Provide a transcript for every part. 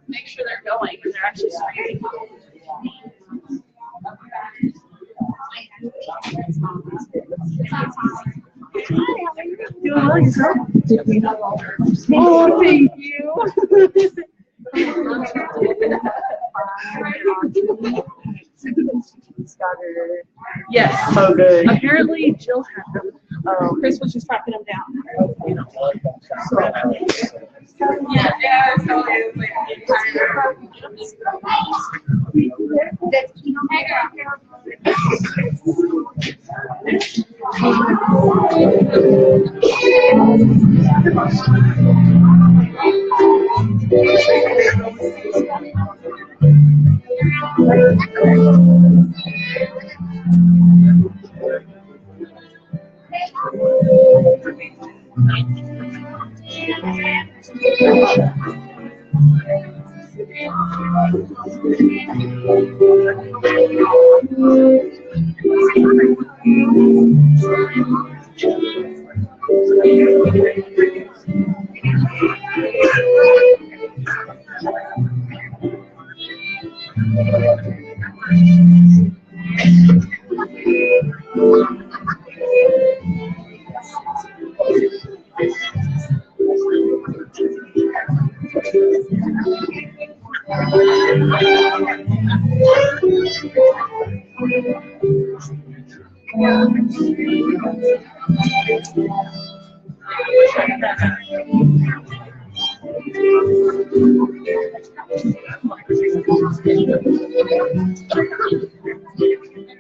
Make sure they're going because they're actually screaming. Doing well yourself? Oh, thank you. Yes. Oh, good. Apparently, Jill had them. Chris was just tracking them down. Yeah, so it was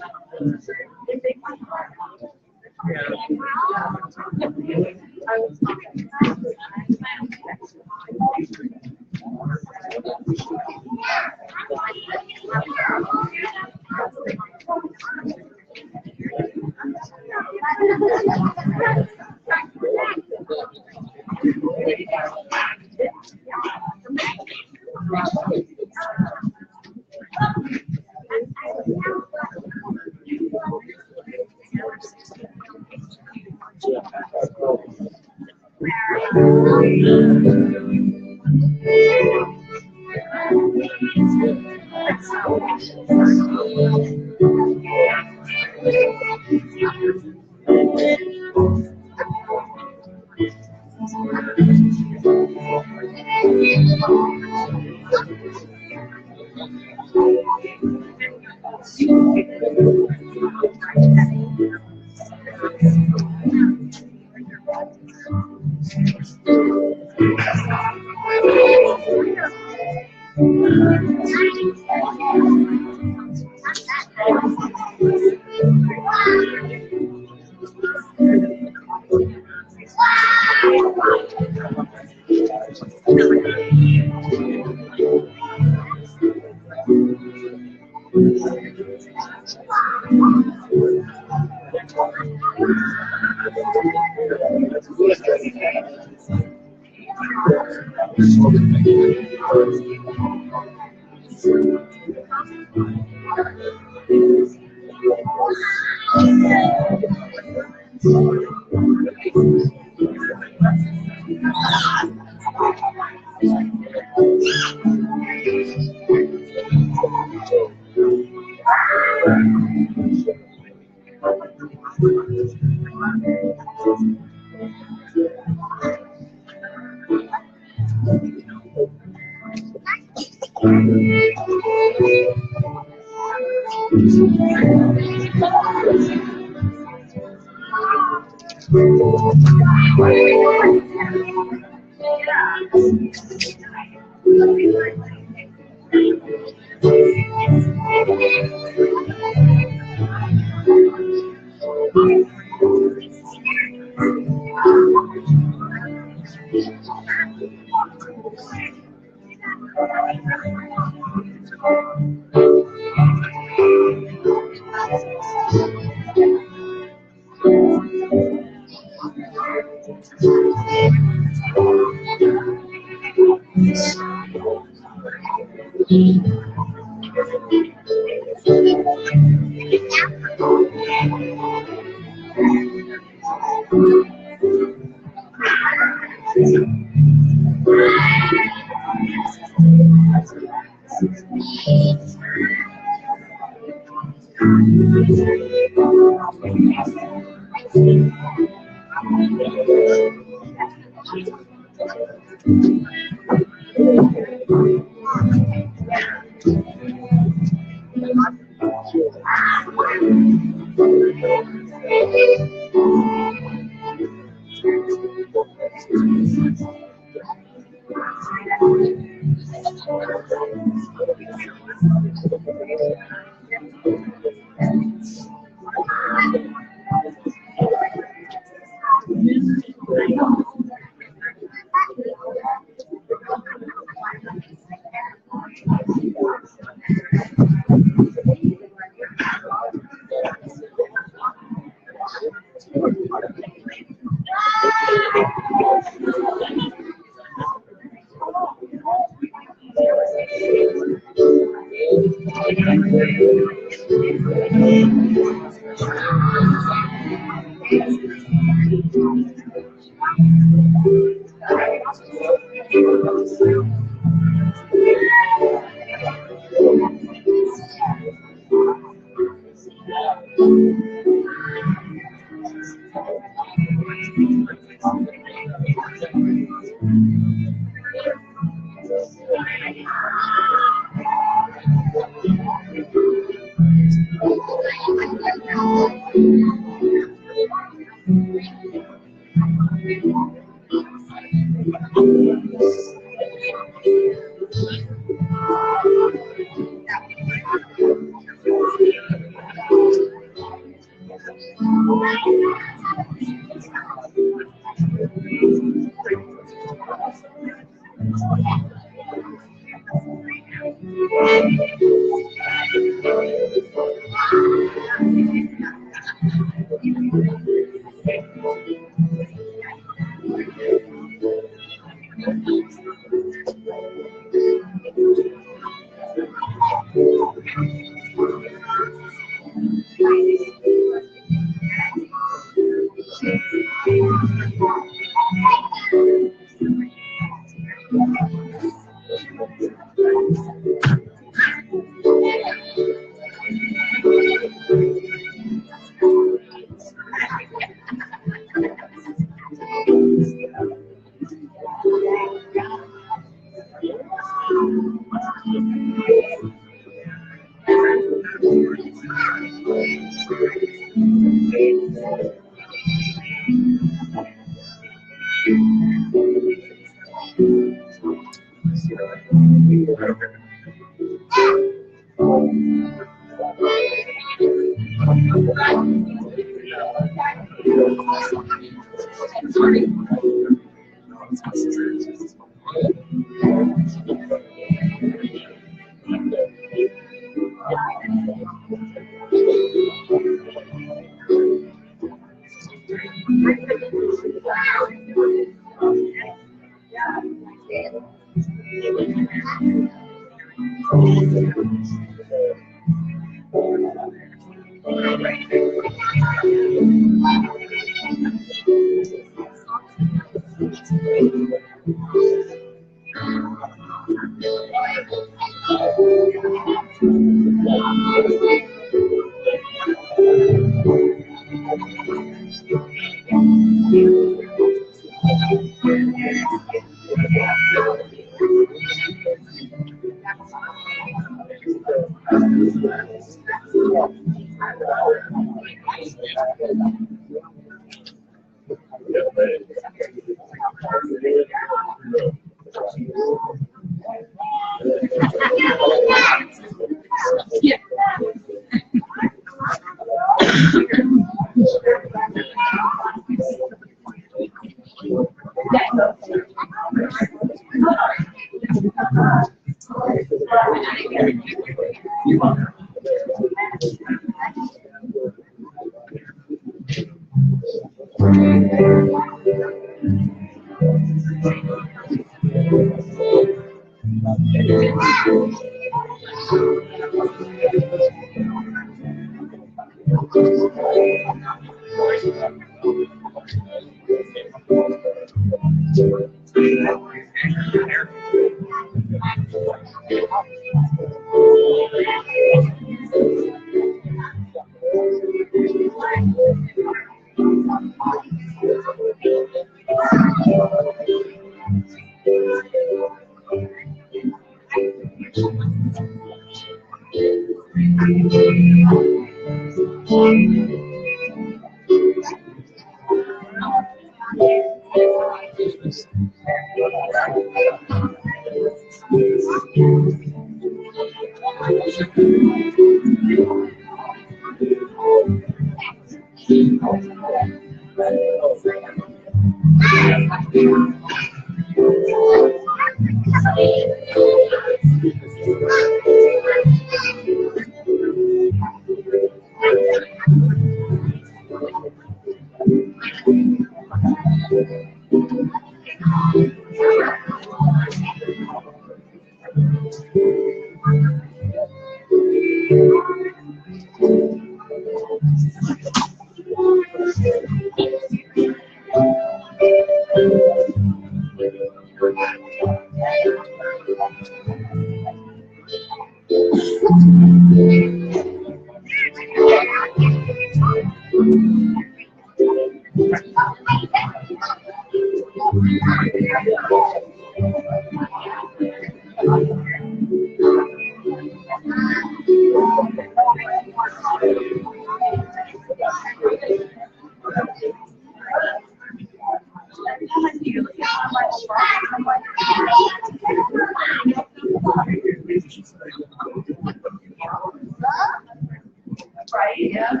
Right, yeah.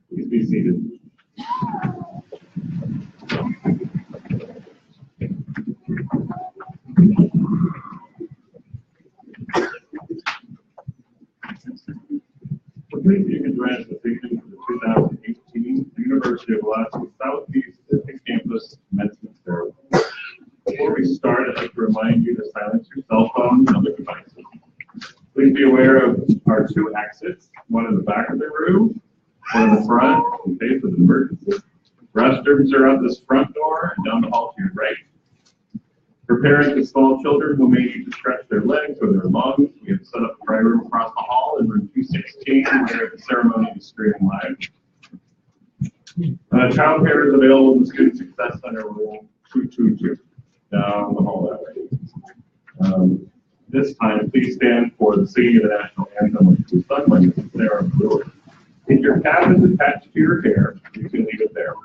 Please be seated. Please you can join us this evening for the 2018 University of Alaska Southeast Sitka Campus Commencement Ceremony. Before we start, I'd like to remind you to silence your cell phones and other devices. Please be aware of our two exits, one in the back of the room, one in the front, in case of an emergency. Restrooms are out this front door and down the hall to your right. For parents with small children who may need to stretch their legs or their lungs, we have set up a dry room across the hall in room 216 where the ceremony is streaming live. Child care is available in the Student Success Center room 222 down the hall that way. This time, please stand for the singing of the national anthem, which is sung by Mrs. Sarah Brewer. If your cap is attached to your hair, you can leave it there.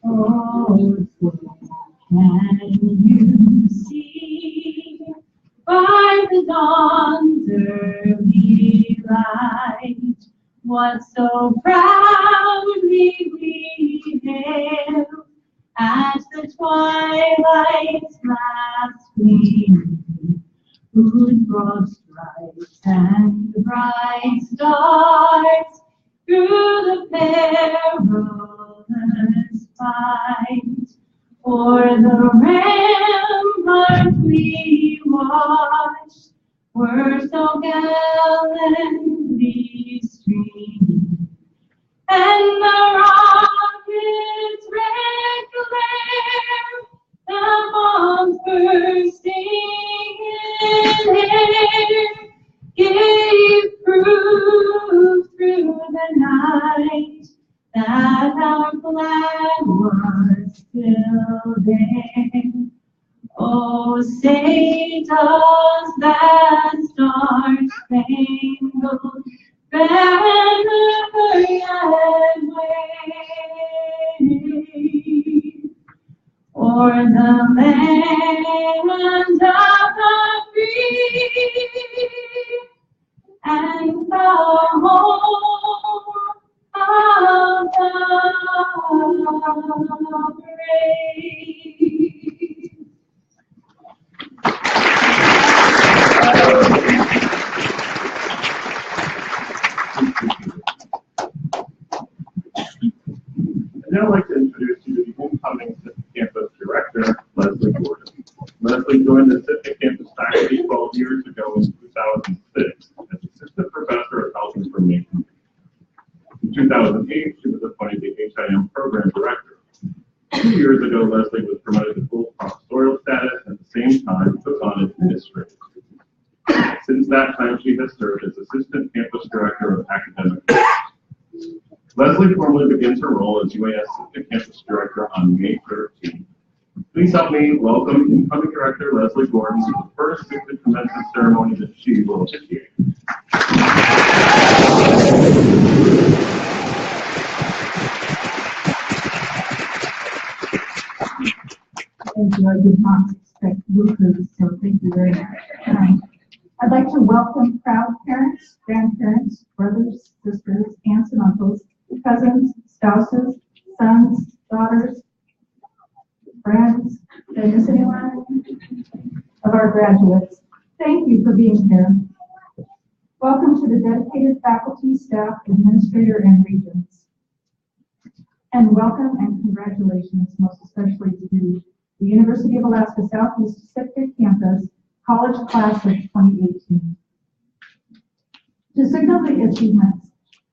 Oh, can you see by the dawn's early light what so proudly we hailed at the twilight's last gleam, whose broad stripes and bright stars through the perilous fight, o'er the rampart we watched, were so gallantly streaming, and the rocket's red glare, the bombs bursting in air, gave proof through the night that our flag was still there. Oh, say does that star land of the free and the home of the brave. I'd now like to introduce you to the incoming Sitka Campus Director, Leslie Gordon. Leslie joined the Sitka Campus faculty 12 years ago in 2006 as Assistant Professor of Health Information. In 2008, she was appointed the HIM Program Director. 2 years ago, Leslie was promoted to full professorial status and at the same time took on administrative. Since that time, she has served as Assistant Campus Director of Academic Affairs. Leslie formally begins her role as UAS Sitka Campus Director on May 13th. Please help me welcome incoming Director Leslie Gordon to the first Sitka commencement ceremony that she will officiate. Thank you. I did not expect woohoo, so thank you very much. I'd like to welcome proud parents, grandparents, brothers, sisters, aunts and uncles, cousins, spouses, sons, daughters, friends, did I miss anyone? Of our graduates. Thank you for being here. Welcome to the dedicated faculty, staff, administrator, and regents. And welcome and congratulations, most especially to the University of Alaska Southeast Sitka Campus College Class of 2018. To signal the achievements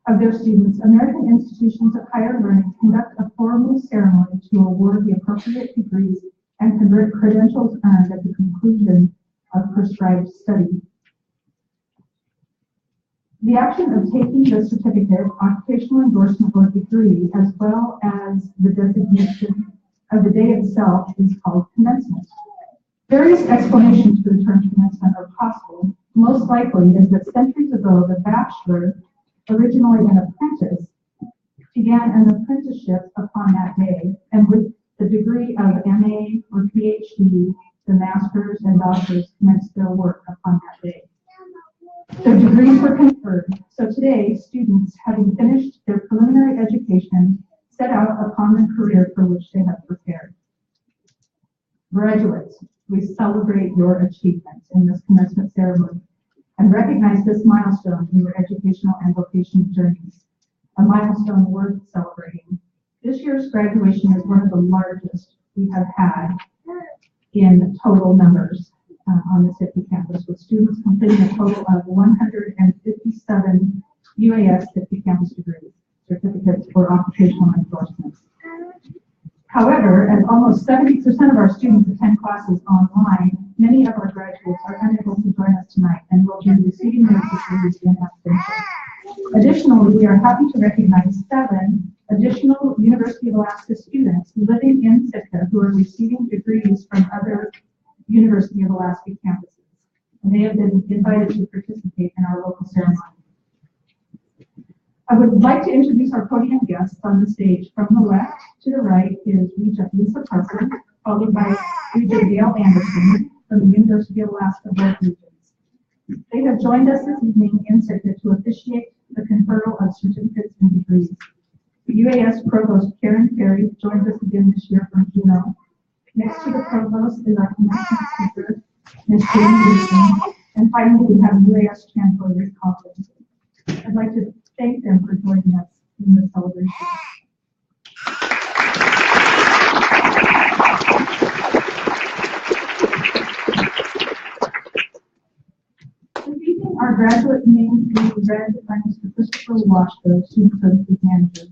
of their students, American institutions of higher learning conduct a formal ceremony to award the appropriate degrees and convert credentials earned at the conclusion of prescribed study. The action of taking the certificate, occupational endorsement, or degree, as well as the designation of the day itself, is called commencement. Various explanations for the term commencement are possible. Most likely is that centuries ago, the bachelor, originally an apprentice, began an apprenticeship upon that day, and with the degree of MA or PhD, the masters and doctors commenced their work upon that day. Their degrees were conferred, so today, students, having finished their preliminary education, set out upon the career for which they have prepared. Graduates, we celebrate your achievements in this commencement ceremony and recognize this milestone in your educational and vocational journeys, a milestone worth celebrating. This year's graduation is one of the largest we have had in total numbers on the Sitka campus, with students completing a total of 157 UAS Sitka campus degrees, certificates or occupational endorsements. However, as almost 70% of our students attend classes online, many of our graduates are unable to join us tonight and will be receiving their degrees in absentia. Additionally, we are happy to recognize 7 additional University of Alaska students living in Sitka who are receiving degrees from other University of Alaska campuses, and they have been invited to participate in our local ceremony. I would like to introduce our podium guests on the stage. From the left to the right is Regent Lisa Parker, followed by Regent Dale Anderson from the University of Alaska Board Regents. They have joined us this evening in Sitka to officiate the conferral of certificates and degrees. The UAS Provost Karen Perry joins us again this year from Juneau. Next to the Provost is our commencement speaker, Ms. Jeannine, and finally we have UAS Chancellor Rick Coughlin. I'd like to thank them for joining us in this celebration. This evening, our graduate names will be read by Mr. Christopher Washko, Student Services Manager.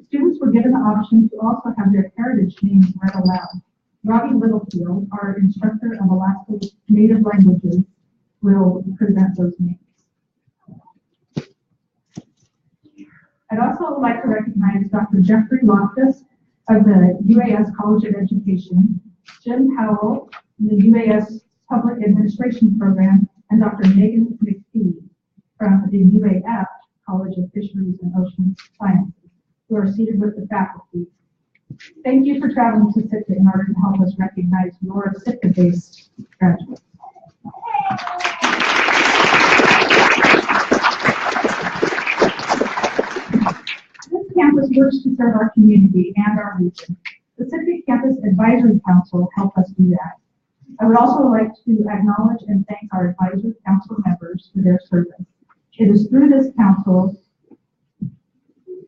Students were given the option to also have their heritage names read aloud. Robbie Littlefield, our instructor of Alaska's native languages, will present those names. I'd also like to recognize Dr. Jeffrey Loftus of the UAS College of Education, Jim Powell in the UAS Public Administration Program, and Dr. Megan McPhee from the UAF College of Fisheries and Ocean Sciences, who are seated with the faculty. Thank you for traveling to Sitka in order to help us recognize your Sitka-based graduates. This campus works to serve our community and our region. The Sitka Campus Advisory Council helped us do that. I would also like to acknowledge and thank our advisory council members for their service. It is through this council,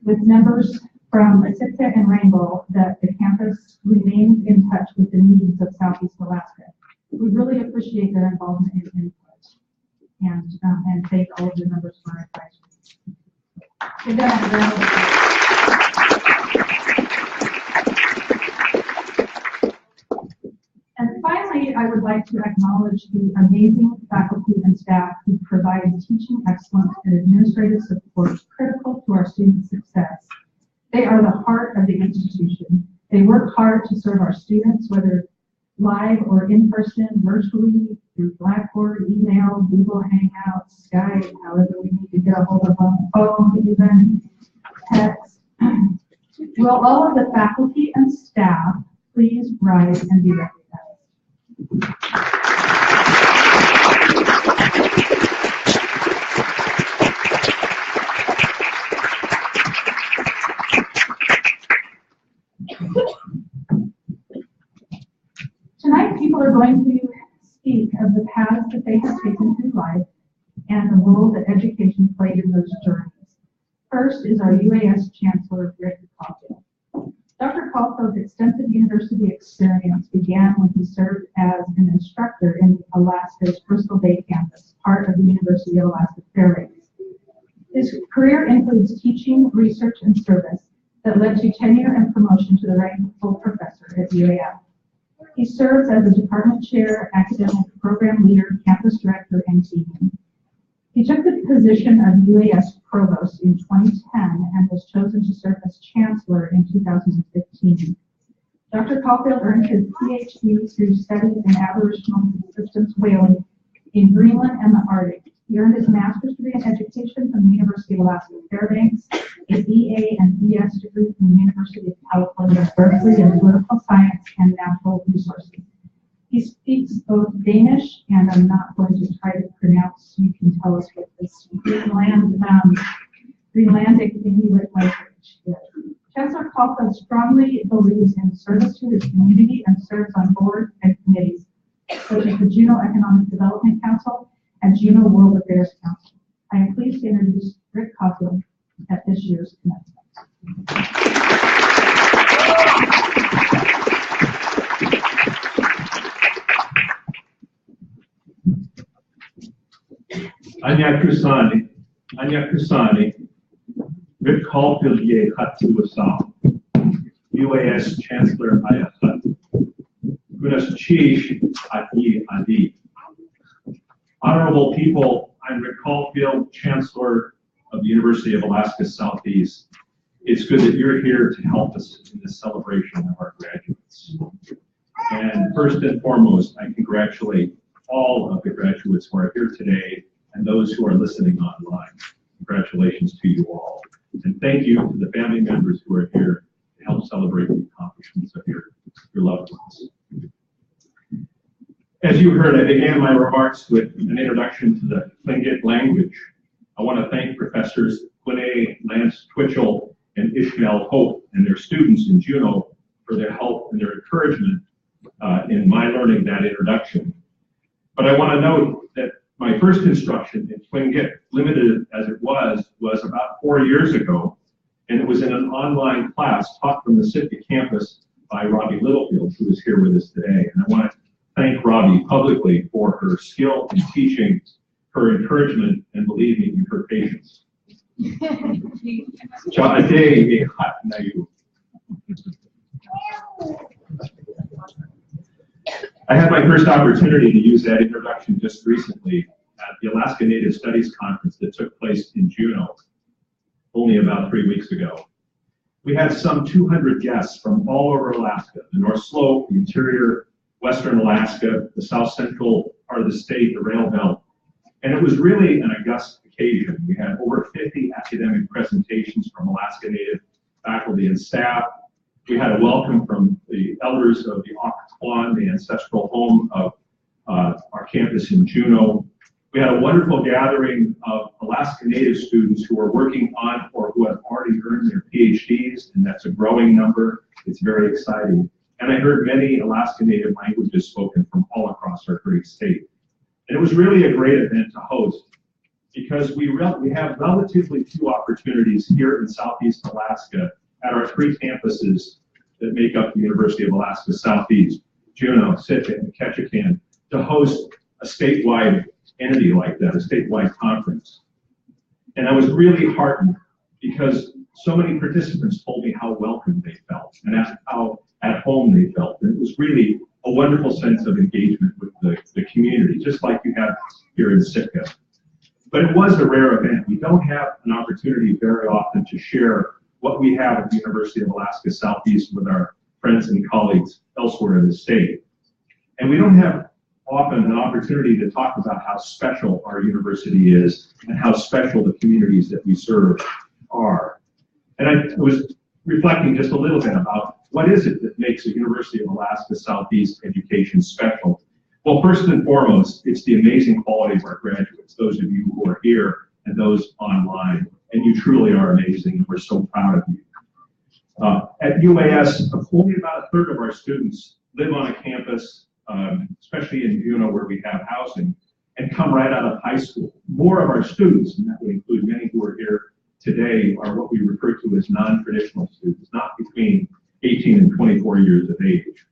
with members from Sitka and Rainbow, that the campus remains in touch with the needs of Southeast Alaska. We really appreciate their involvement and input, and thank all of the members for our advisory. Give them a round of applause. And finally, I would like to acknowledge the amazing faculty and staff who provide teaching excellence and administrative support critical to our students' success. They are the heart of the institution. They work hard to serve our students, whether live or in person, virtually, through Blackboard, email, Google Hangouts, Skype, however we need to get a hold of them, phone, even text. Will all of the faculty and staff please rise and be recognized? Tonight, people are going to speak of the paths that they have taken through life and the role that education played in those journeys. First is our UAS Chancellor, Rick Caulfield. Dr. Caulfield's extensive university experience began when he served as an instructor in Alaska's Bristol Bay campus, part of the University of Alaska Fairbanks. His career includes teaching, research, and service that led to tenure and promotion to the rank of full professor at UAF. He serves as a department chair, academic program leader, campus director, and dean. He took the position of UAS provost in 2010 and was chosen to serve as chancellor in 2015. Dr. Caulfield earned his PhD through studies in Aboriginal systems whaling in Greenland and the Arctic. He earned his master's degree in education from the University of Alaska Fairbanks, a BA and BS degree from the University of California, Berkeley in political science and natural resources. He speaks both Danish, and I'm not going to try to pronounce, you can tell us what this Greenlandic Inuit language is. Chancellor Caulfield strongly believes in service to his community and serves on boards and committees, such as the Juneau Economic Development Council and Juneau World Affairs Council. I am pleased to introduce Rick Caulfield at this year's commencement. Anya Kusani, Rick Caulfield Ye Hatsuwasam, UAS Chancellor Ayasat, Gunas Chish Ati Adi. Honorable people, I'm Rick Caulfield, Chancellor of the University of Alaska Southeast. It's good that you're here to help us in this celebration of our graduates. And first and foremost, I congratulate all of the graduates who are here today and those who are listening online. Congratulations to you all. And thank you to the family members who are here to help celebrate the accomplishments of your loved ones. As you heard, I began my remarks with an introduction to the Tlingit language. I want to thank Professors Quinay, Lance Twitchell, and Ishmael Hope and their students in Juneau for their help and their encouragement in my learning that introduction. But I want to note that my first instruction in Tlingit, limited as it was about 4 years ago, and it was in an online class taught from the Sitka campus by Robbie Littlefield, who is here with us today. And I want to thank Robbie publicly for her skill in teaching, her encouragement, and believing in her patience. I had my first opportunity to use that introduction just recently at the Alaska Native Studies Conference that took place in Juneau only about 3 weeks ago. We had some 200 guests from all over Alaska, the North Slope, the interior, Western Alaska, the South Central part of the state, the Rail Belt. And it was really an august occasion. We had over 50 academic presentations from Alaska Native faculty and staff. We had a welcome from the elders of the Occoquan, the ancestral home of our campus in Juneau. We had a wonderful gathering of Alaska Native students who are working on or who have already earned their PhDs, and that's a growing number. It's very exciting. And I heard many Alaska Native languages spoken from all across our great state. And it was really a great event to host because we have relatively few opportunities here in Southeast Alaska at our three campuses that make up the University of Alaska Southeast, Juneau, Sitka, and Ketchikan, to host a statewide entity like that, a statewide conference. And I was really heartened because so many participants told me how welcome they felt and how at home they felt. And it was really a wonderful sense of engagement with the community, just like you have here in Sitka. But it was a rare event. We don't have an opportunity very often to share what we have at the University of Alaska Southeast with our friends and colleagues elsewhere in the state. And we don't have often an opportunity to talk about how special our university is and how special the communities that we serve are. And I was reflecting just a little bit about what is it that makes the University of Alaska Southeast education special. Well, first and foremost, it's the amazing quality of our graduates, those of you who are here and those online. And you truly are amazing, and we're so proud of you. At UAS, only about a third of our students live on a campus, especially in Juneau where we have housing, and come right out of high school. More of our students, and that would include many who are here today, are what we refer to as non-traditional students, not between 18 and 24 years of age.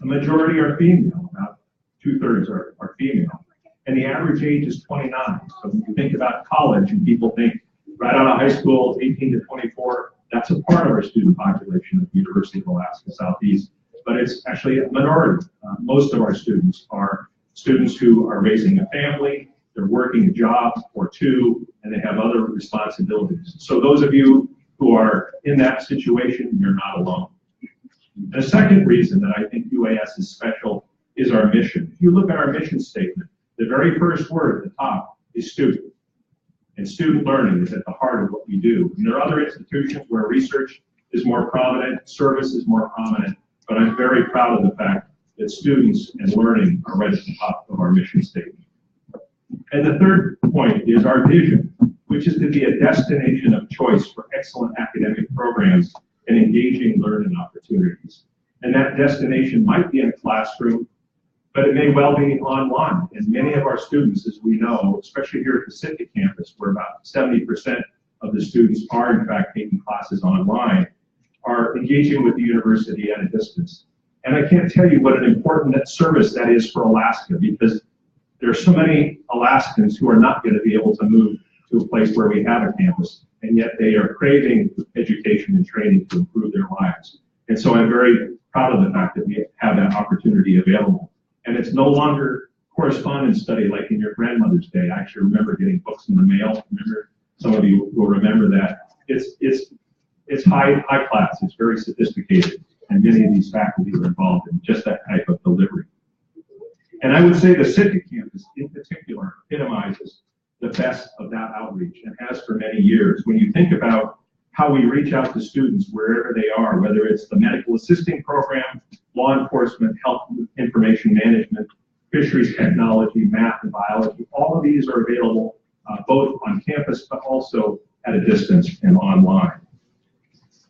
A majority are female, about 2/3 are female, and the average age is 29. So when you think about college and people think right out of high school, 18 to 24, that's a part of our student population at the University of Alaska Southeast, but it's actually a minority. Most of our students are students who are raising a family, they're working a job or two, and they have other responsibilities. So those of you who are in that situation, you're not alone. The second reason that I think UAS is special is our mission. If you look at our mission statement, the very first word at the top is student. And student learning is at the heart of what we do. And there are other institutions where research is more prominent, service is more prominent, but I'm very proud of the fact that students and learning are right at the top of our mission statement. And the third point is our vision, which is to be a destination of choice for excellent academic programs and engaging learning opportunities. And that destination might be in a classroom, but it may well be online. And many of our students, as we know, especially here at the Sitka campus, where about 70% of the students are in fact taking classes online, are engaging with the university at a distance. And I can't tell you what an important service that is for Alaska, because there are so many Alaskans who are not going to be able to move to a place where we have a campus, and yet they are craving education and training to improve their lives. And so I'm very proud of the fact that we have that opportunity available. And it's no longer correspondence study like in your grandmother's day. I actually remember getting books in the mail. Remember, some of you will remember that. It's high class. It's very sophisticated, and many of these faculty are involved in just that type of delivery. And I would say the Sitka campus in particular epitomizes the best of that outreach and has for many years. When you think about how we reach out to students wherever they are, whether it's the medical assisting program, law enforcement, health information management, fisheries technology, math and biology, all of these are available both on campus but also at a distance and online.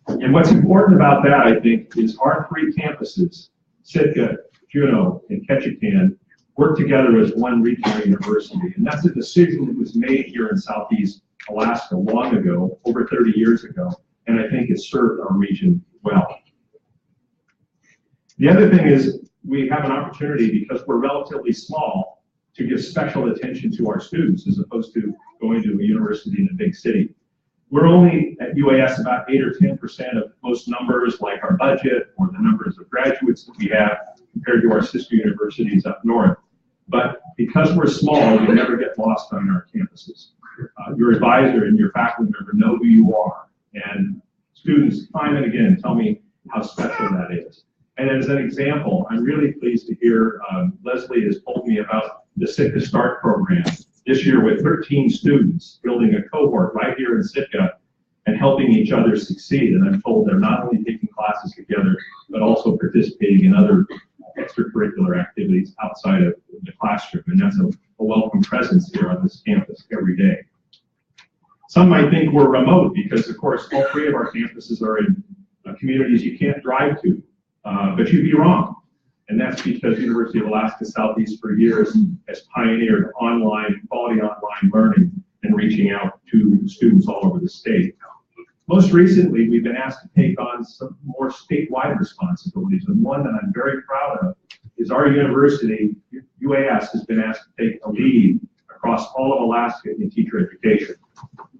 And what's important about that, I think, is our three campuses, Sitka, Juneau, and Ketchikan, work together as one regional university. And that's a decision that was made here in Southeast Alaska long ago, over 30 years ago, and I think it's served our region well. The other thing is we have an opportunity, because we're relatively small, to give special attention to our students as opposed to going to a university in a big city. We're only at UAS about 8 or 10% of most numbers, like our budget or the numbers of graduates that we have compared to our sister universities up north. But because we're small, we never get lost on our campuses. Your advisor and your faculty member know who you are. And students time and again tell me how special that is. And as an example, I'm really pleased to hear Leslie has told me about the Sitka Start program this year with 13 students building a cohort right here in Sitka and helping each other succeed. And I'm told they're not only taking classes together, but also participating in other extracurricular activities outside of the classroom. And that's a welcome presence here on this campus every day. Some might think we're remote because, of course, all three of our campuses are in communities you can't drive to, but you'd be wrong. And that's because University of Alaska Southeast for years has pioneered quality online learning and reaching out to students all over the state. Most recently, we've been asked to take on some more statewide responsibilities, and one that I'm very proud of is our university, UAS, has been asked to take a lead across all of Alaska in teacher education.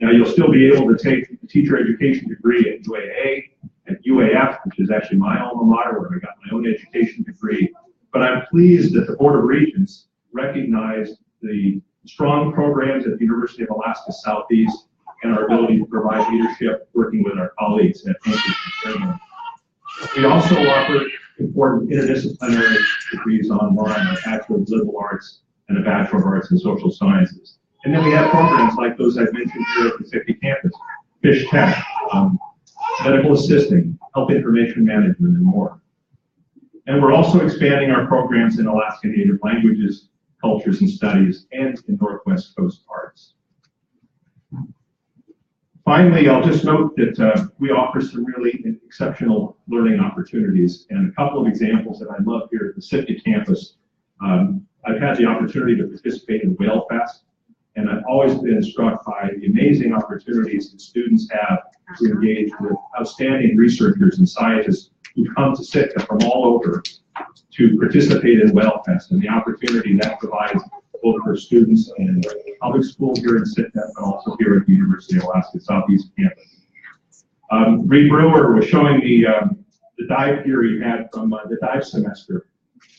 Now, you'll still be able to take a teacher education degree at UAA, at UAF, which is actually my alma mater, where I got my own education degree. But I'm pleased that the Board of Regents recognized the strong programs at the University of Alaska Southeast and our ability to provide leadership working with our colleagues at campus and Fairmont. We also offer important interdisciplinary degrees online, a Bachelor of Liberal Arts and a Bachelor of Arts in Social Sciences. And then we have programs like those I've mentioned here at the Sitka campus, Fish Tech, medical assisting, health information management, and more. And we're also expanding our programs in Alaska Native languages, cultures, and studies, and in Northwest Coast arts. Finally, I'll just note that we offer some really exceptional learning opportunities, and a couple of examples that I love here at the Sitka campus. I've had the opportunity to participate in Whale Fest, and I've always been struck by the amazing opportunities that students have to engage with outstanding researchers and scientists who come to Sitka from all over to participate in Whale Fest, and the opportunity that provides both for students in public school here in Sitka, but also here at the University of Alaska Southeast campus. Reed Brewer was showing the dive gear he had from the dive semester,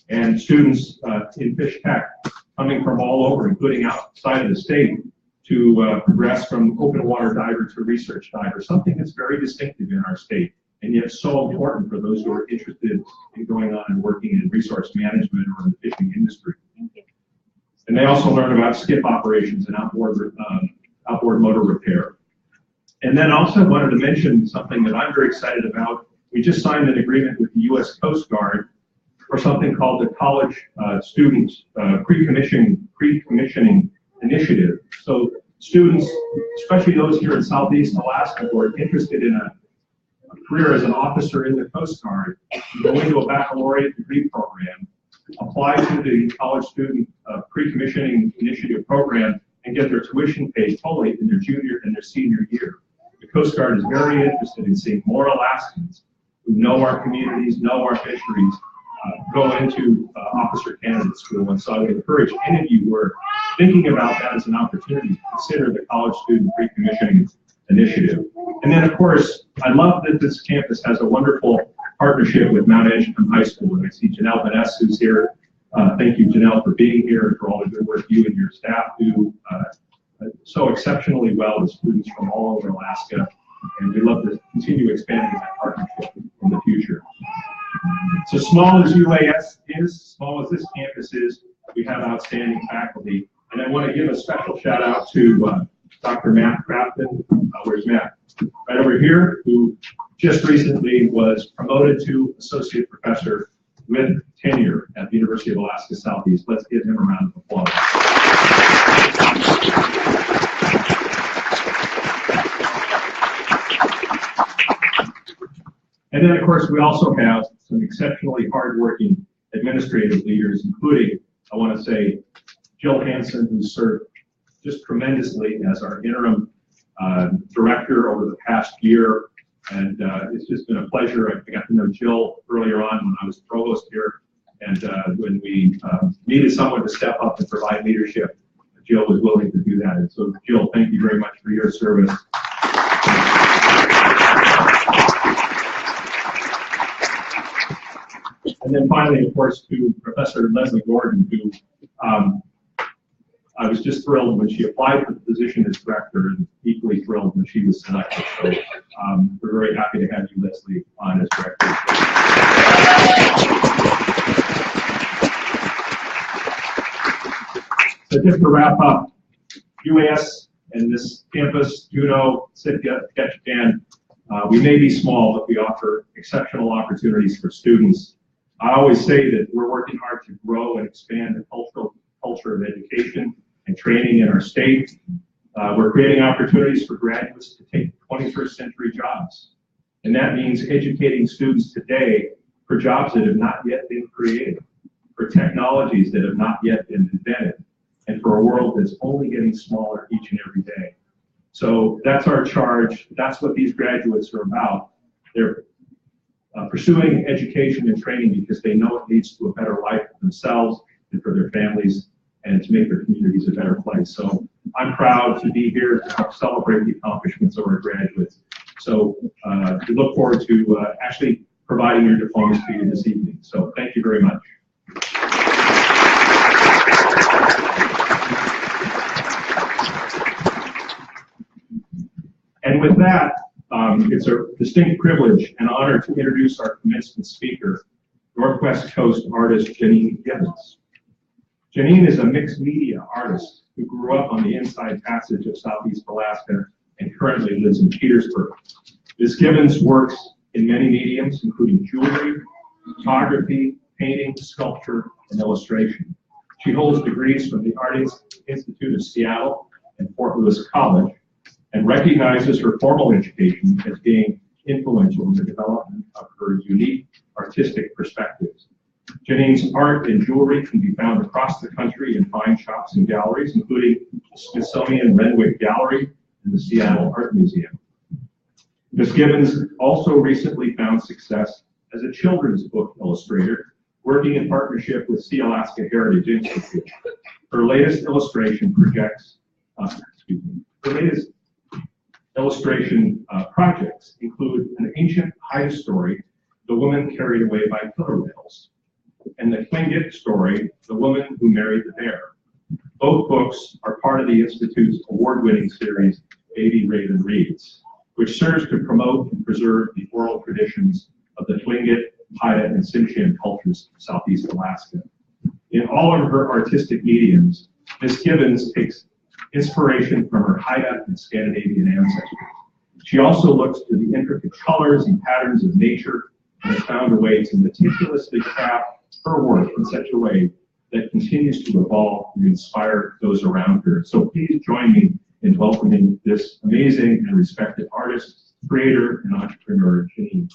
and students in Fish Tech coming from all over, including outside of the state, to progress from open water diver to research diver, something that's very distinctive in our state, and yet so important for those who are interested in going on and working in resource management or in the fishing industry. And they also learn about skip operations and outboard motor repair. And then also wanted to mention something that I'm very excited about. We just signed an agreement with the U.S. Coast Guard for something called the College Student Pre-Commissioning Initiative. So students, especially those here in Southeast Alaska who are interested in a career as an officer in the Coast Guard, go into a baccalaureate degree program, apply to the College Student Pre-Commissioning Initiative program, and get their tuition paid fully in their junior and their senior year. The Coast Guard is very interested in seeing more Alaskans who know our communities, know our fisheries, go into officer candidate school. And so I would encourage any of you who are thinking about that as an opportunity to consider the College Student Pre-Commissioning Initiative. And then, of course, I love that this campus has a wonderful partnership with Mount Edgecombe High School. And I see Jeannine Vaness, who's here. Thank you, Jeannine, for being here and for all the good work you and your staff do so exceptionally well with students from all over Alaska. And we love to continue expanding that partnership in the future. So small as UAS is, small as this campus is, we have outstanding faculty. And I want to give a special shout out to Dr. Matt Crafton. Where's Matt? Right over here, who just recently was promoted to associate professor with tenure at the University of Alaska Southeast. Let's give him a round of applause. And then, of course, we also have some exceptionally hardworking administrative leaders, including, I want to say, Jill Hansen, who served just tremendously as our interim director over the past year. And it's just been a pleasure. I got to know Jill earlier on when I was provost here. And when we needed someone to step up and provide leadership, Jill was willing to do that. And so, Jill, thank you very much for your service. And then finally, of course, to Professor Leslie Gordon, who I was just thrilled when she applied for the position as director, and equally thrilled when she was selected. So we're very happy to have you, Leslie, on as director. So just to wrap up, UAS And this campus, Juneau, Sitka, Jeannine, we may be small, but we offer exceptional opportunities for students. I always say that we're working hard to grow and expand the culture of education and training in our state. We're creating opportunities for graduates to take 21st century jobs. And that means educating students today for jobs that have not yet been created, for technologies that have not yet been invented, and for a world that's only getting smaller each and every day. So that's our charge. That's what these graduates are about. They're pursuing education and training because they know it leads to a better life for themselves and for their families and to make their communities a better place. So I'm proud to be here to help celebrate the accomplishments of our graduates. So we look forward to actually providing your diplomas to you this evening. So thank you very much. And with that, it's a distinct privilege and honor to introduce our commencement speaker, Westcoast artist Jeannine Gibbons. Jeannine is a mixed media artist who grew up on the Inside Passage of Southeast Alaska and currently lives in Petersburg. Ms. Gibbons works in many mediums, including jewelry, photography, painting, sculpture, and illustration. She holds degrees from the Art Institute of Seattle and Fort Lewis College, and recognizes her formal education as being influential in the development of her unique artistic perspectives. Jeannine's art and jewelry can be found across the country in fine shops and galleries, including the Smithsonian Renwick Gallery and the Seattle Art Museum. Ms. Gibbons also recently found success as a children's book illustrator, working in partnership with Sea Alaska Heritage Institute. Her latest illustration projects include an ancient Haida story, The Woman Carried Away by Killer Whales, and the Tlingit story, The Woman Who Married the Bear. Both books are part of the Institute's award-winning series, Baby Raven Reads, which serves to promote and preserve the oral traditions of the Tlingit, Haida, and Tsimshian cultures of Southeast Alaska. In all of her artistic mediums, Ms. Gibbons takes inspiration from her Haida and Scandinavian ancestors. She also looks to the intricate colors and patterns of nature and has found a way to meticulously craft her work in such a way that continues to evolve and inspire those around her. So please join me in welcoming this amazing and respected artist, creator, and entrepreneur, Jeannine.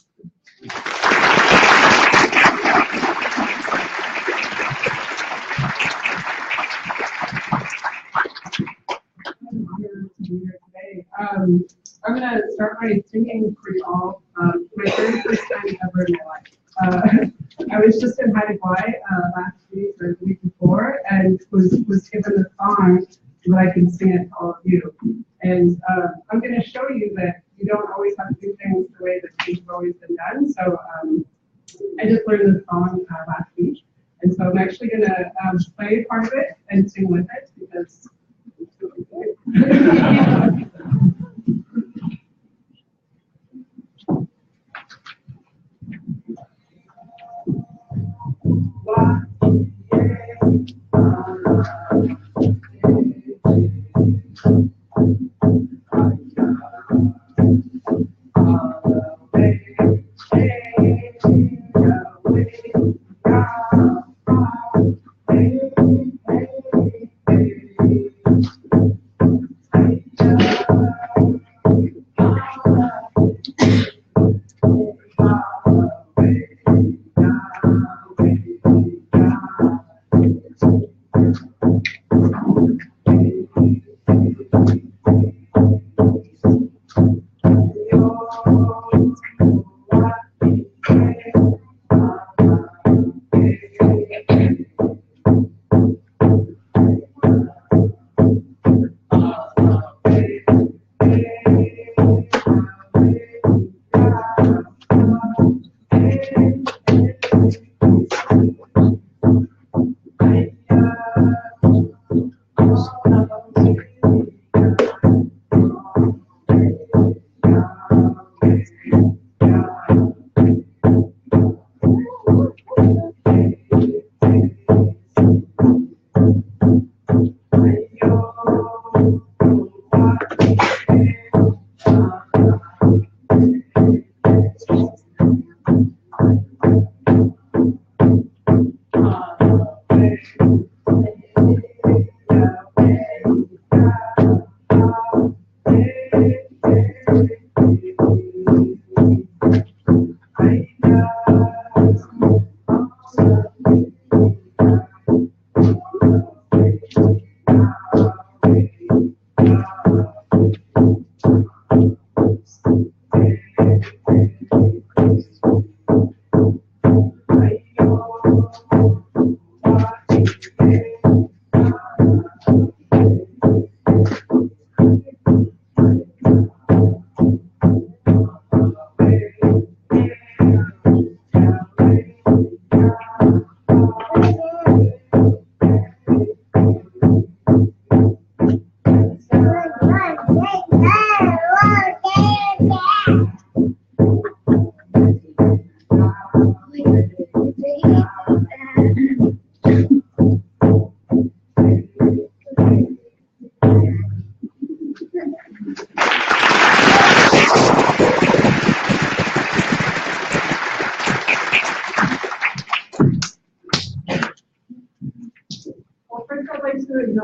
I'm going to start by singing for you all. My very first time ever in my life. I was just in Haida Gwaii last week or the week before, and was given a song so that I can sing it to all of you. And I'm going to show you that you don't always have to do things the way that things have always been done. So I just learned this song last week, and so I'm actually going to play part of it and sing with it because it's really good.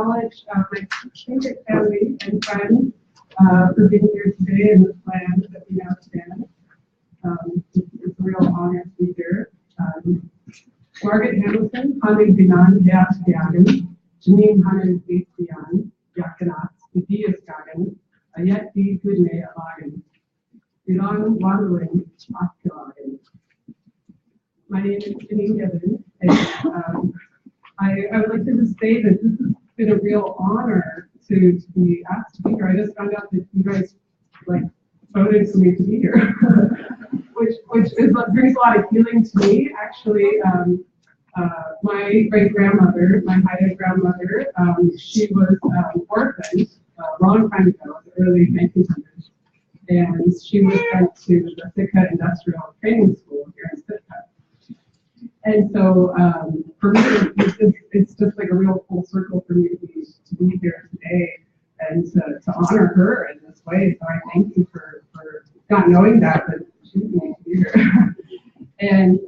acknowledge my favorite family and friends for being here today in this land that we now stand. It's a real honor to be here. Margaret Hamilton, Hanne Jeannine Deatjagen, Jeannine Hanne Deatjagen, Jakenat, Diaskagen, Ayet Di Gudne Alagen, Ilan Wandering Akelagen. My name is Jeannine Gibbon, and I would like to just say that this has been a real honor to be asked to be here. I just found out that you guys voted for me to be here, which brings a lot of healing to me. Actually, my great grandmother, my Haida grandmother, she was orphaned a long time ago, the early 1900s, and she was sent to the Sitka Industrial Training School here in Sitka. And so for me, it's just like a real full circle for me to be here today and to honor her in this way. So I thank you for not knowing that she was going to be here. And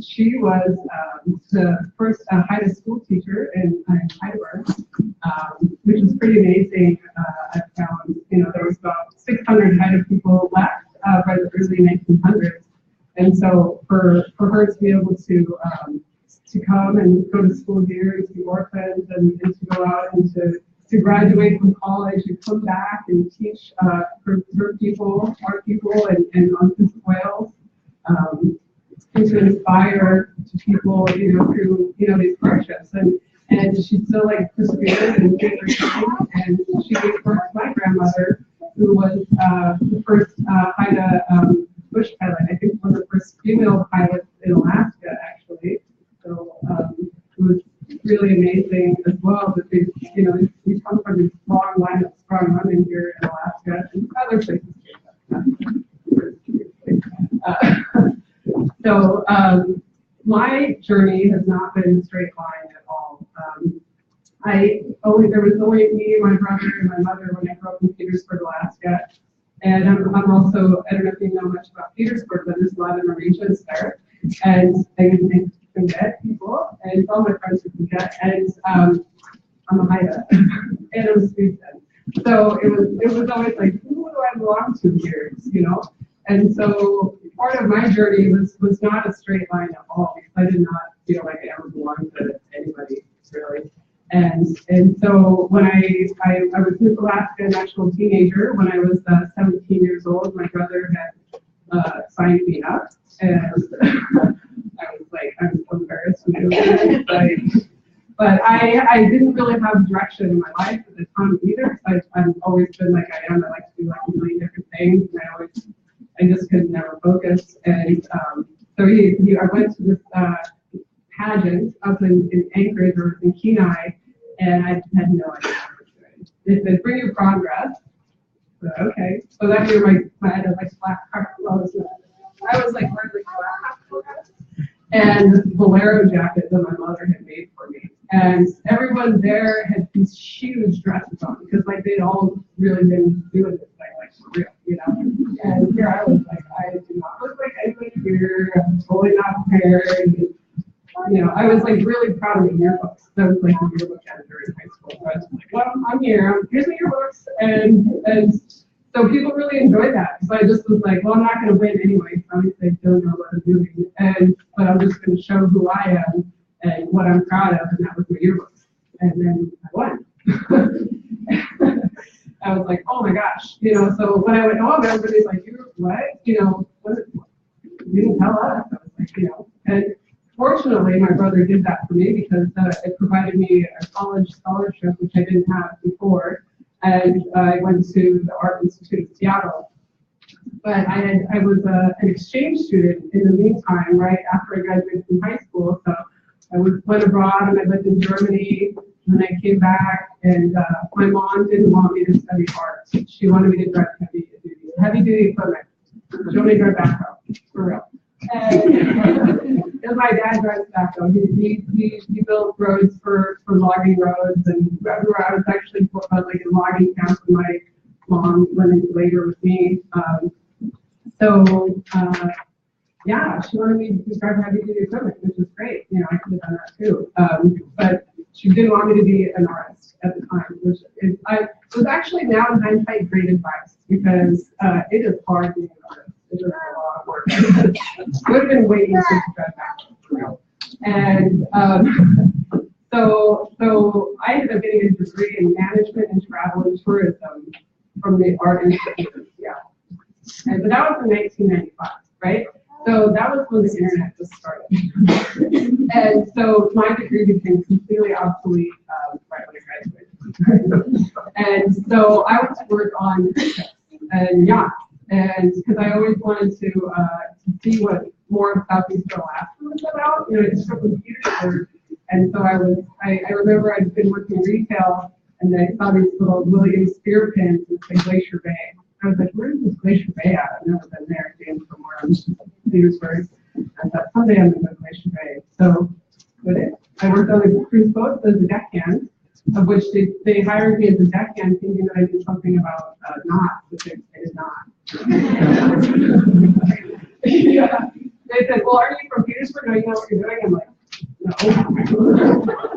she was the first Haida school teacher in Heidelberg, which is pretty amazing. I found, there was about 600 Haida people left by the early 1900s. And so for her to be able to come and go to school here and to be orphaned and to go out and to graduate from college and come back and teach her people, our people, and on Prince of Wales, and to inspire to people, through these hardships. And she still persevered and did her thing. And she gave birth to my grandmother, who was the first Haida bush pilot. I think one of the first female pilots in Alaska, actually. So it was really amazing as well that we come from this long line of strong women here in Alaska and other places. So my journey has not been a straight line at all. There was only me, my brother, and my mother when I grew up in Petersburg, Alaska. And I'm also, I don't know if you know much about Petersburg, but there's a lot of Norwegians there. And I didn't forget people, and all my friends would forget. And I'm a Haida, and I'm a student. So it was always like, who do I belong to here, And so part of my journey was not a straight line at all, because I did not feel like I ever belonged to anybody, really. And so when I was in Alaska, an actual teenager, when I was 17 years old, my brother had signed me up, and I was like, I'm so embarrassed when I was there. But I didn't really have direction in my life at the time either. So I've always been like I am. I like to do a million different things, and I just could never focus. And so I went to this pageant up in Anchorage or in Kenai, and I had no idea what I was doing. They said, bring your progress. So, okay. So that year I had black clothes. I was wearing black clothes and bolero jacket that my mother had made for me. And everyone there had these huge dresses on because they'd all really been doing this thing for real, And here I was I did not look like anybody here. I'm totally not prepared. I was really proud of the yearbooks. I was a yearbook editor in high school. So I was well, I'm here. Here's the yearbooks, and so people really enjoyed that. So I just was well, I'm not going to win anyway. So obviously, I don't know what I'm doing, but I'm just going to show who I am and what I'm proud of, and that was my yearbooks. And then I won. I was oh my gosh, So when I went home, everybody's you what? What? You didn't tell us. I was and. Fortunately, my brother did that for me because it provided me a college scholarship, which I didn't have before, and I went to the Art Institute of Seattle. But I was an exchange student in the meantime, right after I graduated from high school. So I went abroad and I lived in Germany, and then I came back, and my mom didn't want me to study art. She wanted me to drive heavy duty equipment. She wanted me to drive backhoe, for real. And my dad drives backhoe. He built roads for logging roads, and everywhere I was actually a logging camp when my mom went in later with me. Yeah, she wanted me to drive heavy duty equipment, which was great. I could have done that too. But she didn't want me to be an artist at the time, which is, I was actually now in hindsight great advice because it is hard being an artist. It is a lot of work. I would have been waiting to grad back. And so I ended up getting a degree in management and travel and tourism from the Art Institute. Yeah. And but that was in 1995, right? So that was when the internet just started. And so my degree became completely obsolete right when I graduated. And so I would work on cruise ships and yachts, and because I always wanted to see what more of Southeast Alaska was about. You know, I just grew up in Petersburg, and so I remember I'd been working retail, and I saw these little William Spear pins in Glacier Bay. I was like, where is this Glacier Bay at? I've never been there. I came from where I'm Petersburg. I thought someday I'm going to go to Glacier Bay. So I worked on the cruise boats as a deckhand, of which they hired me as a deckhand thinking that I knew something about knots, which I did not. Yeah. They said, well, are you from Petersburg? Do you know what you're doing? I'm like, no.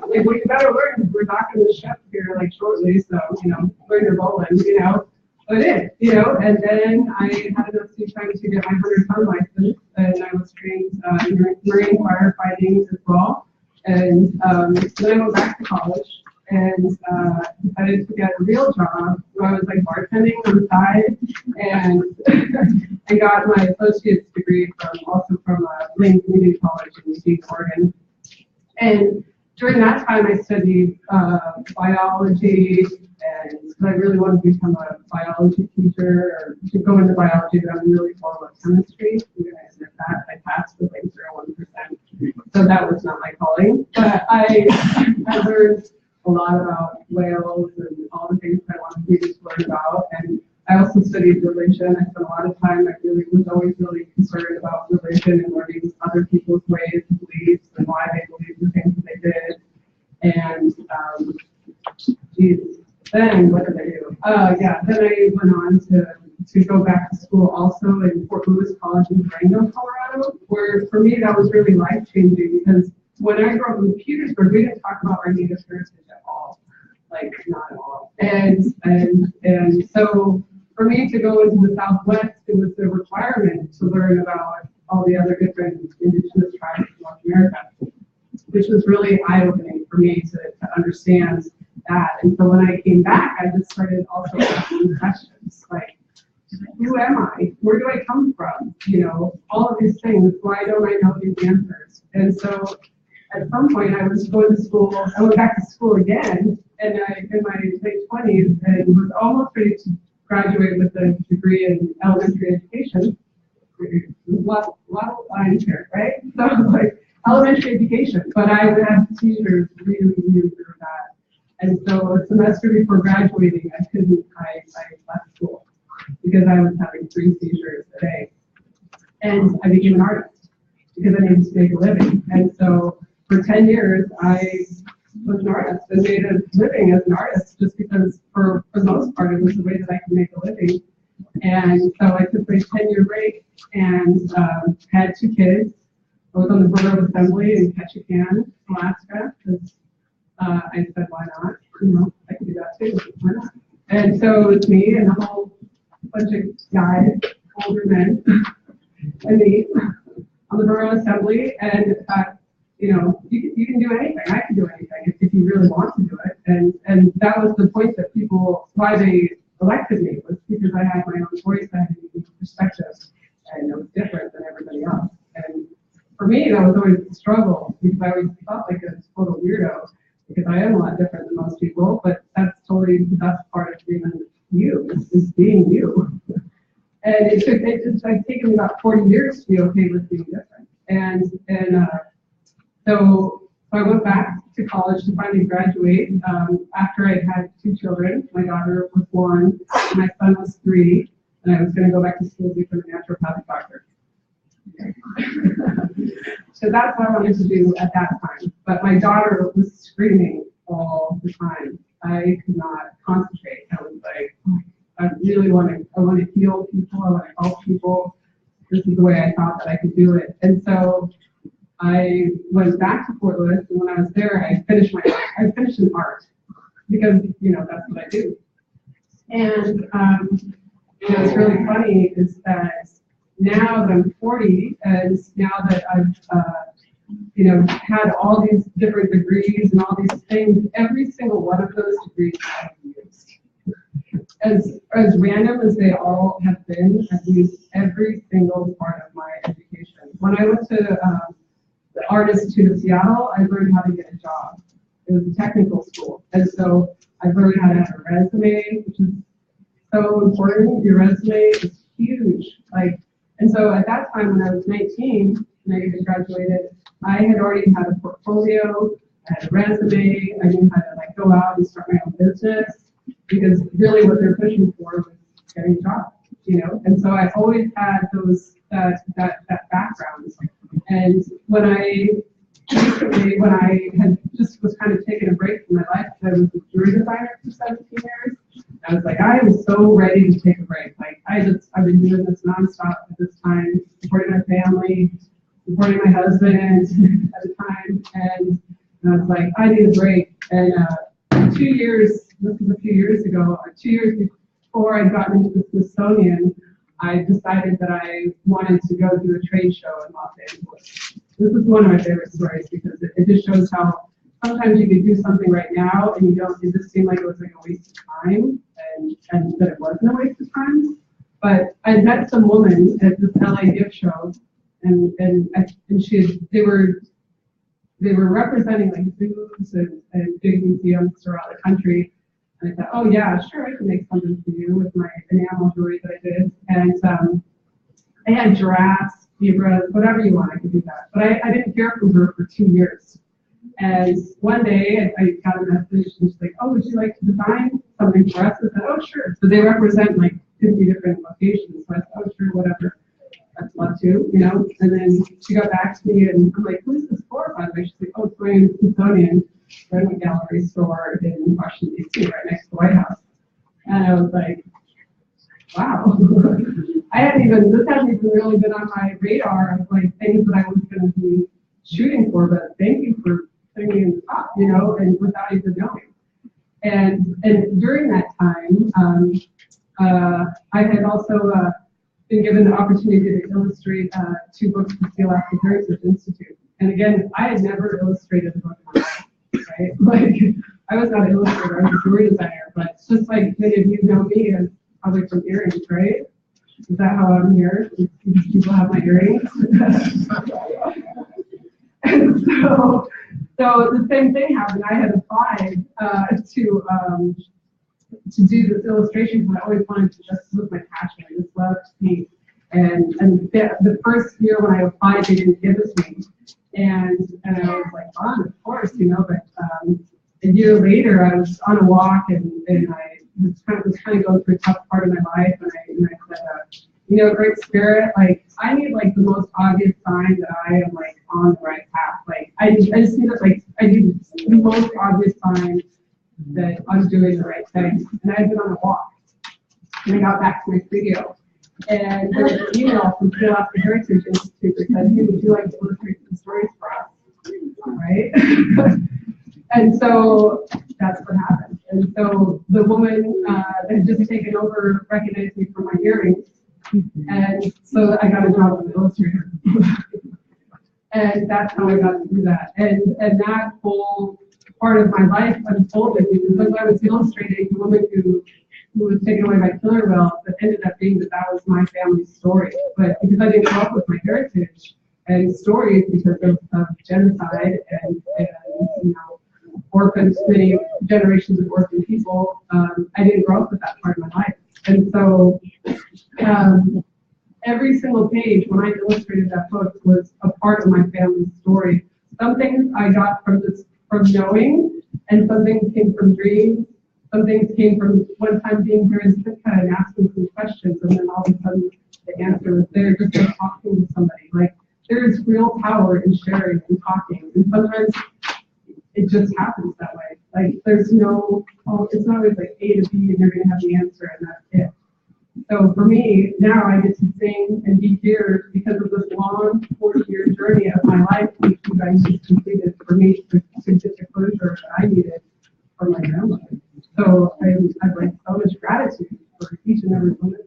Like, well, you better learn because we're docking the ship here like shortly, so, you know, learn your bowling, you know. So I did, you know, and then I had enough sea time to get my 100-ton license, and I was trained in marine firefighting as well. And then I went back to college and decided to get a real job. So I was like bartending on the side, and I got my associate's degree from Lane Community College in Eugene, Oregon. And during that time, I studied biology, and I really wanted to become a biology teacher or to go into biology, but I'm really full of chemistry. I'm going to admit that. I passed with like 0.1%. So that was not my calling. But I learned a lot about whales and all the things that I wanted to learn about. And I also studied religion. I spent a lot of time. I really was always really concerned about religion and learning other people's ways and beliefs and why they believed the things that they did. And then what did I do? Then I went on to go back to school also in Fort Lewis College in Durango, Colorado, where for me that was really life-changing because when I grew up in Petersburg, we didn't talk about our native heritage at all, like not at all. And so for me to go into the Southwest, it was a requirement to learn about all the other different indigenous tribes in North America, which was really eye-opening for me to understand that. And so when I came back, I just started also asking questions like, who am I? Where do I come from? You know, all of these things. Why don't I know these answers? And so at some point I was going to school, I went back to school again, and I, in my late 20s, and was almost ready to graduate with a degree in elementary education. A lot of lines here, right? So like elementary education, but I would have seizures really through that. And so a semester before graduating, I left school because I was having 3 seizures a day. And I became an artist because I needed to make a living. And so for 10 years, I was an artist and made a living as an artist just because for the most part, it was the way that I could make a living. And so I took a 10-year break and had 2 kids. I was on the Borough Assembly in Ketchikan, Alaska, because I said, why not? You know, I can do that too. Why not? And so it was me and a whole bunch of guys, older men, and me on the Borough Assembly. And you know, you can do anything. I can do anything if you really want to do it. And that was the point that why they elected me, was because I had my own voice, I had a unique perspective, and it was different than everybody else. And for me, that was always a struggle because I always felt like a total weirdo because I am a lot different than most people, but that's totally the best part of being you, is being you. And it's like taken me about 40 years to be okay with being different. And so I went back to college to finally graduate after I had 2 children. My daughter was born, my son was 3, and I was going to go back to school to become a naturopathic doctor. So that's what I wanted to do at that time. But my daughter was screaming all the time. I could not concentrate. I was like, I really want to heal people. I want to help people. This is the way I thought that I could do it. And so I went back to Fort Lewis, and when I was there, I finished in art because that's what I do. And what's really funny is that now that I'm 40, and now that I've had all these different degrees and all these things, every single one of those degrees I've used. As random as they all have been, I've used every single part of my education. When I went to the Art Institute of Seattle, I learned how to get a job. It was a technical school. And so I learned how to have a resume, which is so important. Your resume is huge. And so at that time when I was 19, when I had graduated, I had already had a portfolio, I had a resume, I knew how to go out and start my own business, because really what they're pushing for was getting a job, And so I always had that background. And when I had just was kind of taking a break from my life, I was a jewelry designer for 17 years. I was like, I am so ready to take a break. I've been doing this nonstop at this time, supporting my family, supporting my husband at the time, and I was like, I need a break. And 2 years, this was a few years ago, 2 years before I'd gotten into the Smithsonian, I decided that I wanted to go do a trade show in Los Angeles. This is one of my favorite stories because it just shows how sometimes you can do something right now and it just seemed like it was like a waste of time, and that it wasn't a waste of time. But I met some woman at this LA gift show, and they were representing zoos and big museums around the country. And I thought, oh yeah, sure, I can make something for you with my enamel jewelry that I did. And I had giraffes, zebras, whatever you want, I could do that. But I didn't hear from her for 2 years. And one day I got a message, and she's like, oh, would you like to design something for us? I said, oh, sure. So they represent 50 different locations. So I said, oh, sure, whatever. I'd love to, And then she got back to me, and I'm like, who's this for, by the way? She's like, oh, it's going to the Smithsonian Gallery store in Washington, D.C., right next to the White House. And I was like, wow. This hadn't even really been on my radar of things that I was going to be shooting for, but thank you for putting me in the top, and without even knowing. And during that time, I had also been given the opportunity to illustrate 2 books for the Alaska Heritage Institute. And again, I had never illustrated a book in my life, right? I was not an illustrator, I was a jewelry designer, but just like many of you know me, as probably from earrings, right? Is that how I'm here? People have my earrings? And so the same thing happened. I had applied to do this illustration, but I always wanted to just with my passion. I just loved to paint. And the first year when I applied, they didn't give it to me. And I was like, fun, of course, but a year later, I was on a walk and I was kind of going through a tough part of my life, and I said, Great Spirit, I need the most obvious sign that I am on the right path. I just need I need the most obvious sign that I'm doing the right thing. And I had been on a walk, and I got back to my studio, and there was an email from the Alaska Heritage Institute that said, hey, would you like to illustrate some stories for us? Right? And so that's what happened. And so the woman that had just taken over recognized me for my earrings, and so I got a job as an illustrator. And that's how I got to do that. And that whole part of my life unfolded because when I was illustrating the woman who was taken away by killer whales, it ended up being that was my family's story. But because I didn't grow up with my heritage and stories because of genocide and orphans, many generations of orphan people, I didn't grow up with that part of my life. And so every single page when I illustrated that book was a part of my family's story. Some things I got from knowing, and some things came from dreams. Some things came from one time being here in Sitka and asking some questions, and then all of a sudden the answer was there, just like talking to somebody. There is real power in sharing and talking, and sometimes it just happens that way. There's no, it's not always A to B, and you're going to have the answer, and that's it. So for me, now I get to sing and be here because of this long 40-year journey of my life, which you guys just completed for me to get the closure that I needed for my grandmother. So I've like so much gratitude for each and every woman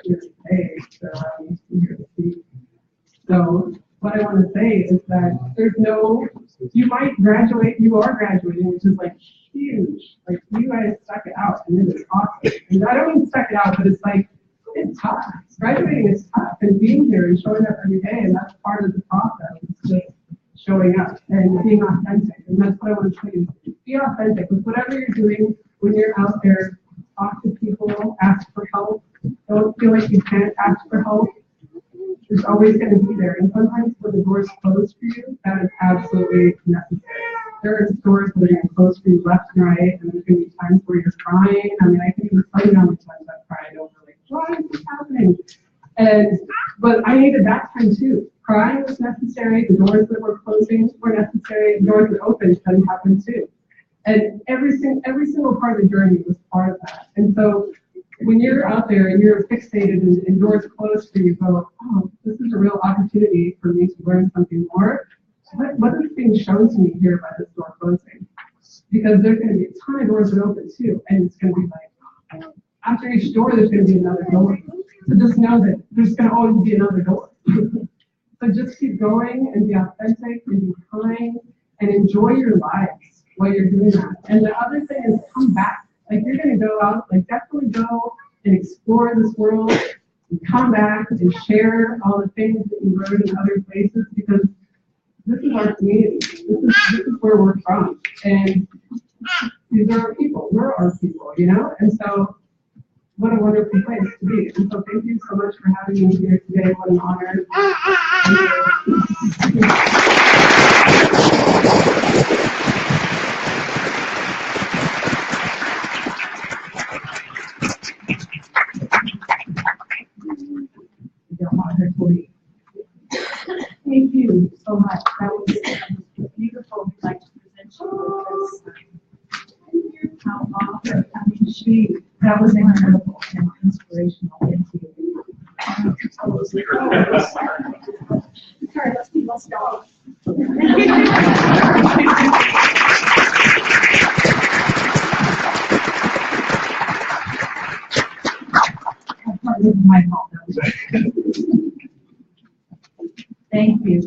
here today that allowed me to be here to speak. So what I want to say is that there's no, you might graduate, you are graduating, which is like huge. Like you guys stuck it out and it is awesome. And I don't mean stuck it out, but it's like, it's tough. Graduating is tough and being here and showing up every day, and that's part of the process. It's just showing up and being authentic. And that's what I want to say is be authentic with whatever you're doing when you're out there. Talk to people, ask for help. Don't feel like you can't ask for help. It's always going to be there. And sometimes when the doors close for you, that is absolutely necessary. There are doors that are going to close for you left and right, and there's going to be times where you're crying. I mean, I can even tell you how many times I've cried over, like, why is this happening? But I needed that time too. Crying was necessary. The doors that were closing were necessary. The doors that opened couldn't happen too. And every single part of the journey was part of that. And so when you're out there and you're fixated and doors closed for you, go, oh, this is a real opportunity for me to learn something more. What is being shown to me here by this door closing? Because there's going to be a ton of doors that open too, and it's going to be like, after each door, there's going to be another door. So just know that there's going to always be another door. So just keep going and be authentic and be kind and enjoy your lives while you're doing that. And the other thing is come back. Like you're going to go out, like definitely go and explore this world and come back and share all the things that you learned in other places, because this is our community. This is where we're from. And these are our people. We're our people, you know? And so what a wonderful place to be. And so thank you so much for having me here today. What an honor. Thank you so much. That was beautiful. We'd like to present you with this. How often, I mean, that was incredible and inspirational. Thank you. Sorry, let's go. My fault. Thank you.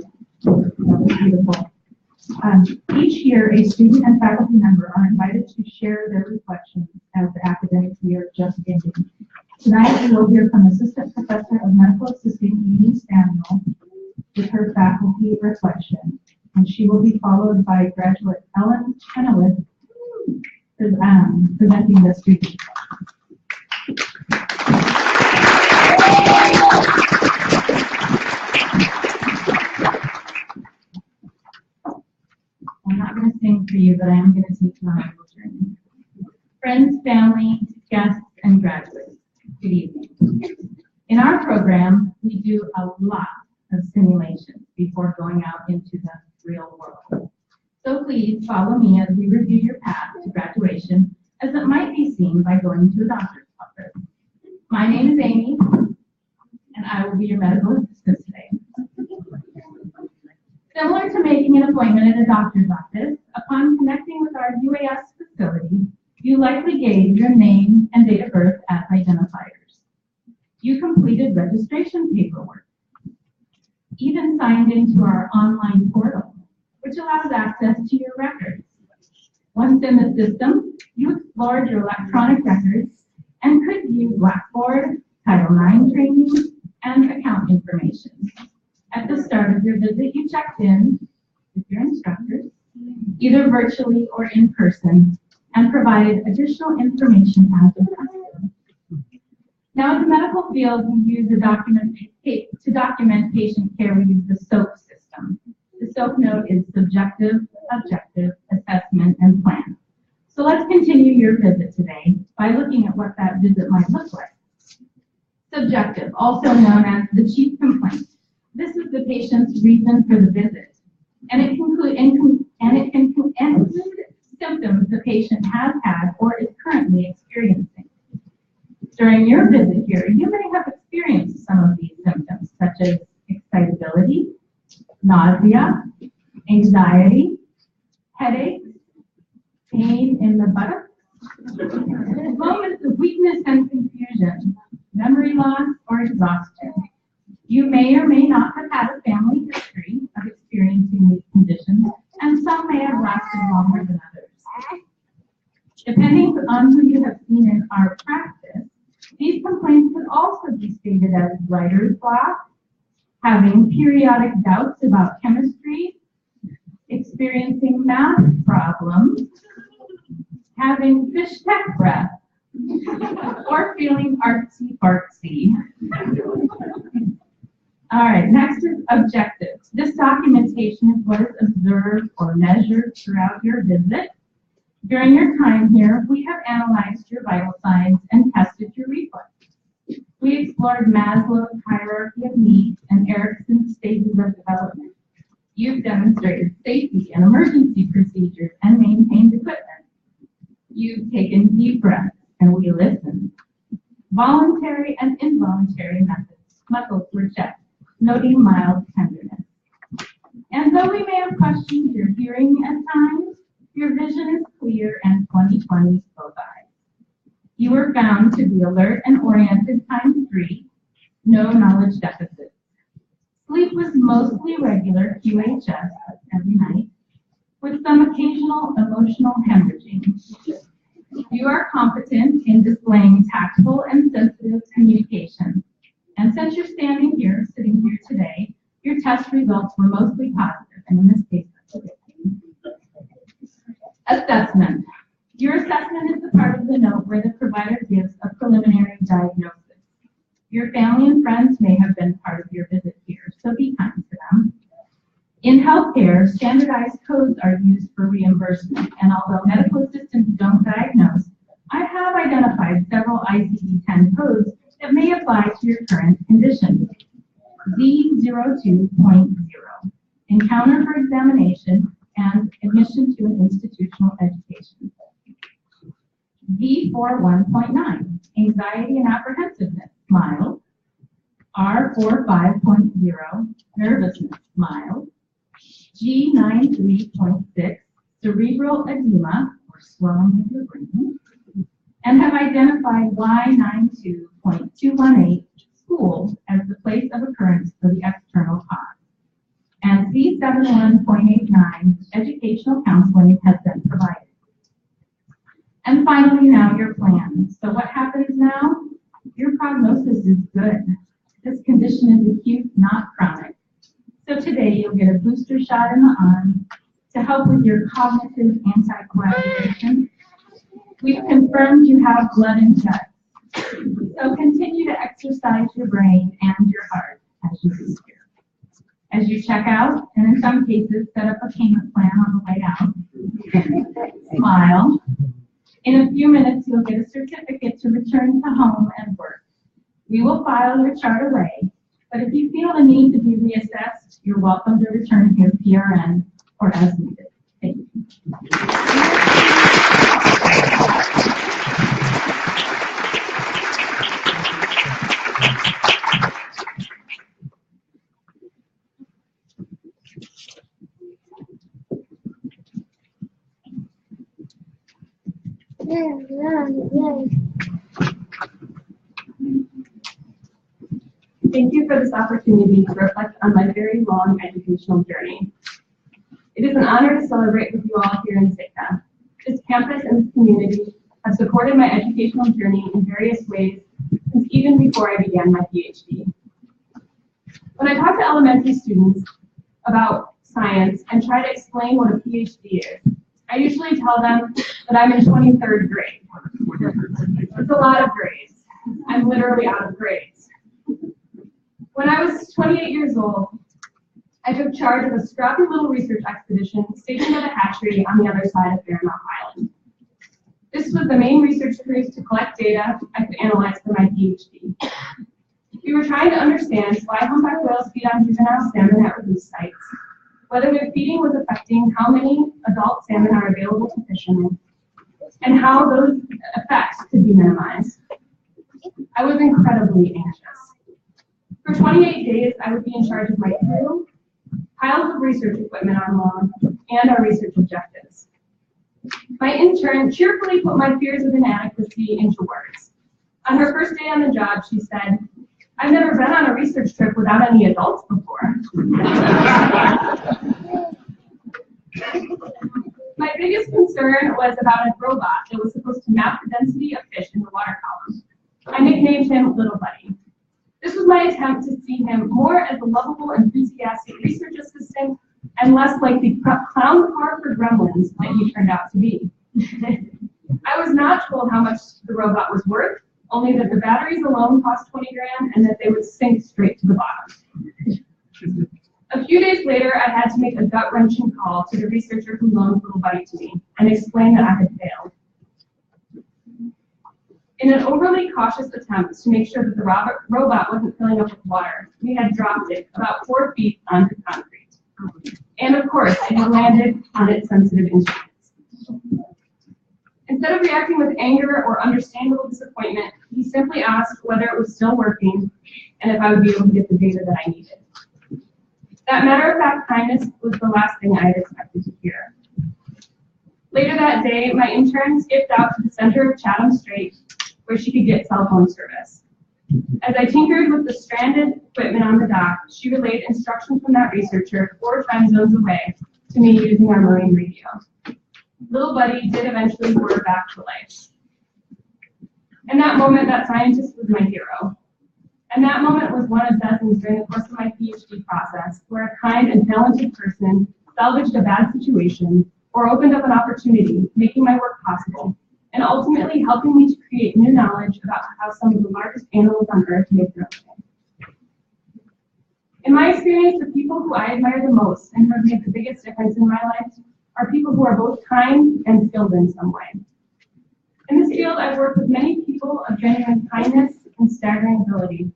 That was beautiful. Each year, a student and faculty member are invited to share their reflections as the academic year just ended. Tonight, we will hear from Assistant Professor of Medical Assisting Jeannine Samuel with her faculty reflection, and she will be followed by graduate Ellen Chenoweth presenting the student. I'm not going to sing for you, but I am going to teach my medical journey. Friends, family, guests, and graduates, good evening. In our program, we do a lot of simulations before going out into the real world. So please follow me as we review your path to graduation as it might be seen by going to a doctor's office. My name is Amy, and I will be your medical assistant today. Similar to making an appointment at a doctor's office, upon connecting with our UAS facility, you likely gave your name and date of birth as identifiers. You completed registration paperwork, even signed into our online portal, which allows access to your records. Once in the system, you explored your electronic records and could view Blackboard, Title IX training, and account information. At the start of your visit, you checked in with your instructors, either virtually or in person, and provided additional information as requested. Now, in the medical field, we use to document patient care, we use the SOAP system. The SOAP note is subjective, objective, assessment, and plan. So let's continue your visit today by looking at what that visit might look like. Subjective, also known as the chief complaint. This is the patient's reason for the visit, and it can include symptoms the patient has had or is currently experiencing. During your visit here, you may have experienced some of these symptoms, such as excitability, nausea, anxiety, headaches, pain in the buttocks, moments of weakness and confusion, memory loss, or exhaustion. You may or may not have had a family history of experiencing these conditions, and some may have lasted longer than others. Depending on who you have seen in our practice, these complaints could also be stated as writer's block, having periodic doubts about chemistry, experiencing math problems, having fish tech breath, or feeling artsy-fartsy. All right, next is objectives. This documentation is what is observed or measured throughout your visit. During your time here, we have analyzed your vital signs and tested your reflexes. We explored Maslow's hierarchy of needs and Erickson's stages of development. You've demonstrated safety and emergency procedures and maintained equipment. You've taken deep breaths and we listened. Voluntary and involuntary muscles were checked, noting mild tenderness. And though we may have questioned your hearing at times, your vision is clear and 20/20 both eyes. You were found to be alert and oriented ×3, no knowledge deficits. Sleep was mostly regular QHS every night, with some occasional emotional hemorrhaging. You are competent in displaying tactful and sensitive communication. And since you're sitting here today, your test results were mostly positive, and in this case, that's okay. Assessment. Your assessment is the part of the note where the provider gives a preliminary diagnosis. Your family and friends may have been part of your visit here, so be kind to them. In healthcare, standardized codes are used for reimbursement, and although medical assistants don't diagnose, I have identified several ICD-10 codes that may apply to your current condition. Z02.0, encounter for examination and admission to an institutional education. V41.9, anxiety and apprehensiveness, mild. R45.0, nervousness, mild. G93.6, cerebral edema, or swelling of your brain. And have identified Y92.218, school, as the place of occurrence for the external cause. And C71.89, educational counseling, has been provided. And finally, now your plan. So what happens now? Your prognosis is good. This condition is acute, not chronic. So today you'll get a booster shot in the arm to help with your cognitive anticoagulation. We've confirmed you have blood in chest. So continue to exercise your brain and your heart as you do here. As you check out, and in some cases, set up a payment plan on the way out. Smile. In a few minutes, you'll get a certificate to return to home and work. We will file your chart away, but if you feel the need to be reassessed, you're welcome to return here PRN or as needed. Thank you. Thank you for this opportunity to reflect on my very long educational journey. It is an honor to celebrate with you all here in Sitka. This campus and this community have supported my educational journey in various ways since even before I began my PhD. When I talk to elementary students about science and try to explain what a PhD is, I usually tell them that I'm in 23rd grade. It's a lot of grades. I'm literally out of grades. When I was 28 years old, I took charge of a scrappy little research expedition stationed at a hatchery on the other side of Fairmount Island. This was the main research cruise to collect data I could analyze for my PhD. We were trying to understand why humpback whales feed on juvenile salmon at release sites, whether their feeding was affecting how many adult salmon are available to fishermen, and how those effects could be minimized. I was incredibly anxious. For 28 days, I would be in charge of my crew, piles of research equipment on loan, and our research objectives. My intern cheerfully put my fears of inadequacy into words. On her first day on the job, she said, "I've never been on a research trip without any adults before." My biggest concern was about a robot that was supposed to map the density of fish in the water column. I nicknamed him Little Buddy. This was my attempt to see him more as a lovable, enthusiastic research assistant and less like the clown car for gremlins that he turned out to be. I was not told how much the robot was worth, only that the batteries alone cost 20 grand and that they would sink straight to the bottom. A few days later, I had to make a gut-wrenching call to the researcher who loaned Little Buddy to me and explain that I had failed. In an overly cautious attempt to make sure that the robot wasn't filling up with water, we had dropped it about 4 feet onto concrete. And of course, it had landed on its sensitive instruments. Instead of reacting with anger or understandable disappointment, he simply asked whether it was still working and if I would be able to get the data that I needed. That matter-of-fact kindness was the last thing I had expected to hear. Later that day, my intern skipped out to the center of Chatham Strait where she could get cell phone service. As I tinkered with the stranded equipment on the dock, she relayed instructions from that researcher 4 time zones away to me using our marine radio. Little Buddy did eventually whir back to life. In that moment, that scientist was my hero. And that moment was one of dozens during the course of my PhD process where a kind and talented person salvaged a bad situation or opened up an opportunity, making my work possible, and ultimately helping me to create new knowledge about how some of the largest animals on Earth make their living. In my experience, the people who I admire the most and who have made the biggest difference in my life are people who are both kind and skilled in some way. In this field, I've worked with many people of genuine kindness and staggering ability.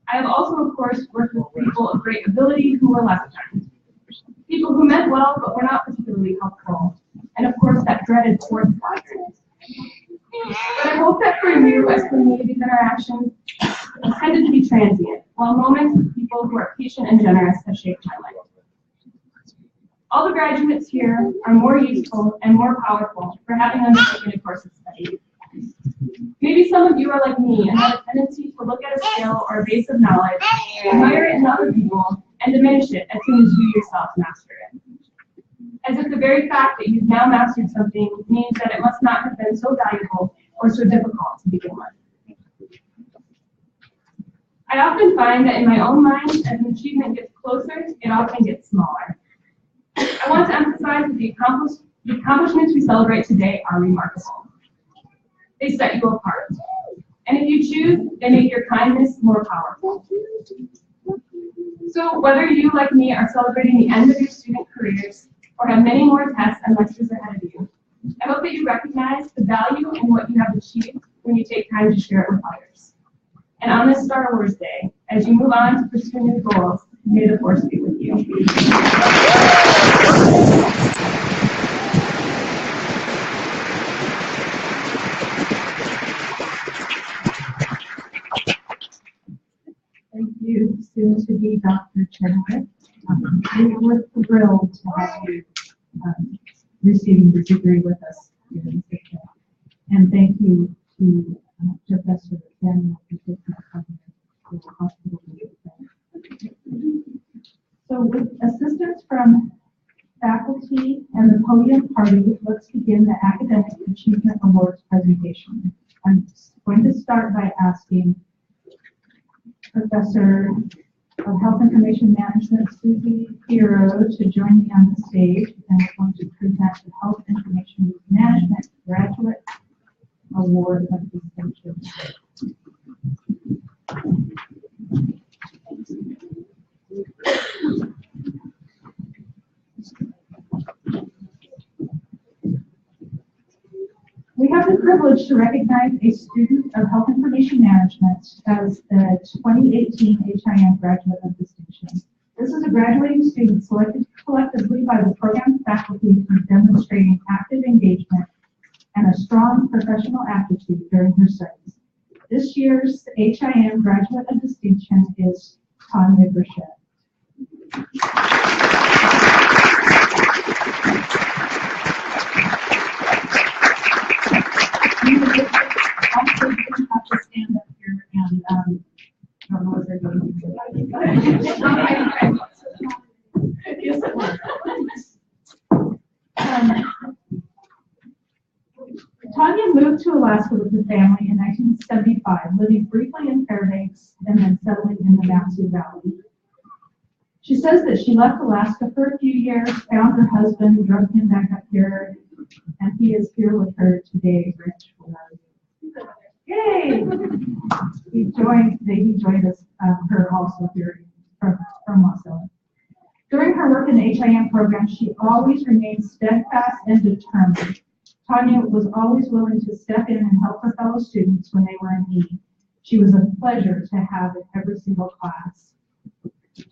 I have also, of course, worked with people of great ability who were less kind. People who meant well but were not particularly helpful. And of course, that dreaded fourth quadrant. But I hope that for you, as community interactions tended to be transient, while moments with people who are patient and generous have shaped my life. All the graduates here are more useful and more powerful for having undertaken a course of study. Maybe some of you are like me and have a tendency to look at a skill or a base of knowledge, admire it in other people, and diminish it as soon as you yourself master it. As if the very fact that you've now mastered something means that it must not have been so valuable or so difficult to begin with. I often find that in my own mind, as an achievement gets closer, it often gets smaller. I want to emphasize that the accomplishments we celebrate today are remarkable. They set you apart. And if you choose, they make your kindness more powerful. So whether you, like me, are celebrating the end of your student careers or have many more tests and lectures ahead of you, I hope that you recognize the value in what you have achieved when you take time to share it with others. And on this Star Wars Day, as you move on to pursue new goals, may the Force be with you. Thank you, soon to be Dr. Chenwick. We're thrilled to have you receiving your degree with us here in Sitka. And thank you to Professor Daniel for taking the time to the hospital. So with assistance from faculty and the podium party, let's begin the Academic Achievement Awards presentation. I'm going to start by asking Professor of Health Information Management, Susie Hero, to join me on the stage, and we're going to present the Health Information Management Graduate Award of Distinction. We have the privilege to recognize a student of Health Information Management as the 2018 HIM Graduate of Distinction. This is a graduating student selected collectively by the program faculty for demonstrating active engagement and a strong professional aptitude during her studies. This year's HIM Graduate of Distinction is Tanya Burchett. You also have to stand up here and, I don't know what they're doing. Tanya moved to Alaska with her family in 1975, living briefly in Fairbanks and then settling in the Mat-Su Valley. She says that she left Alaska for a few years, found her husband, drove him back up here, and he is here with her today. Rich, yay! He joined us, her also here from Wasilla. During her work in the HIM program, she always remained steadfast and determined. Tanya was always willing to step in and help her fellow students when they were in need. She was a pleasure to have in every single class.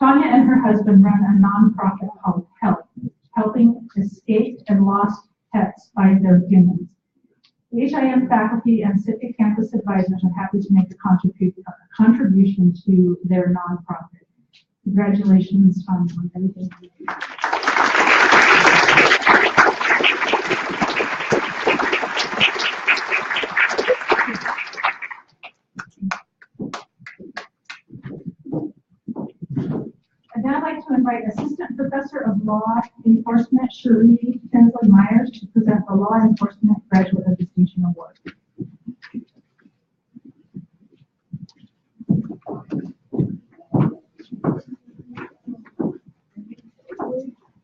Tanya and her husband run a nonprofit called HELP, helping escaped and lost pets find their humans. The HIM faculty and Sitka campus advisors are happy to make a contribution to their nonprofit. Congratulations, Tanya, on everything you do. I'd now like to invite Assistant Professor of Law Enforcement, Cherie Tinsley Myers, to present the Law Enforcement Graduate of Distinction Award.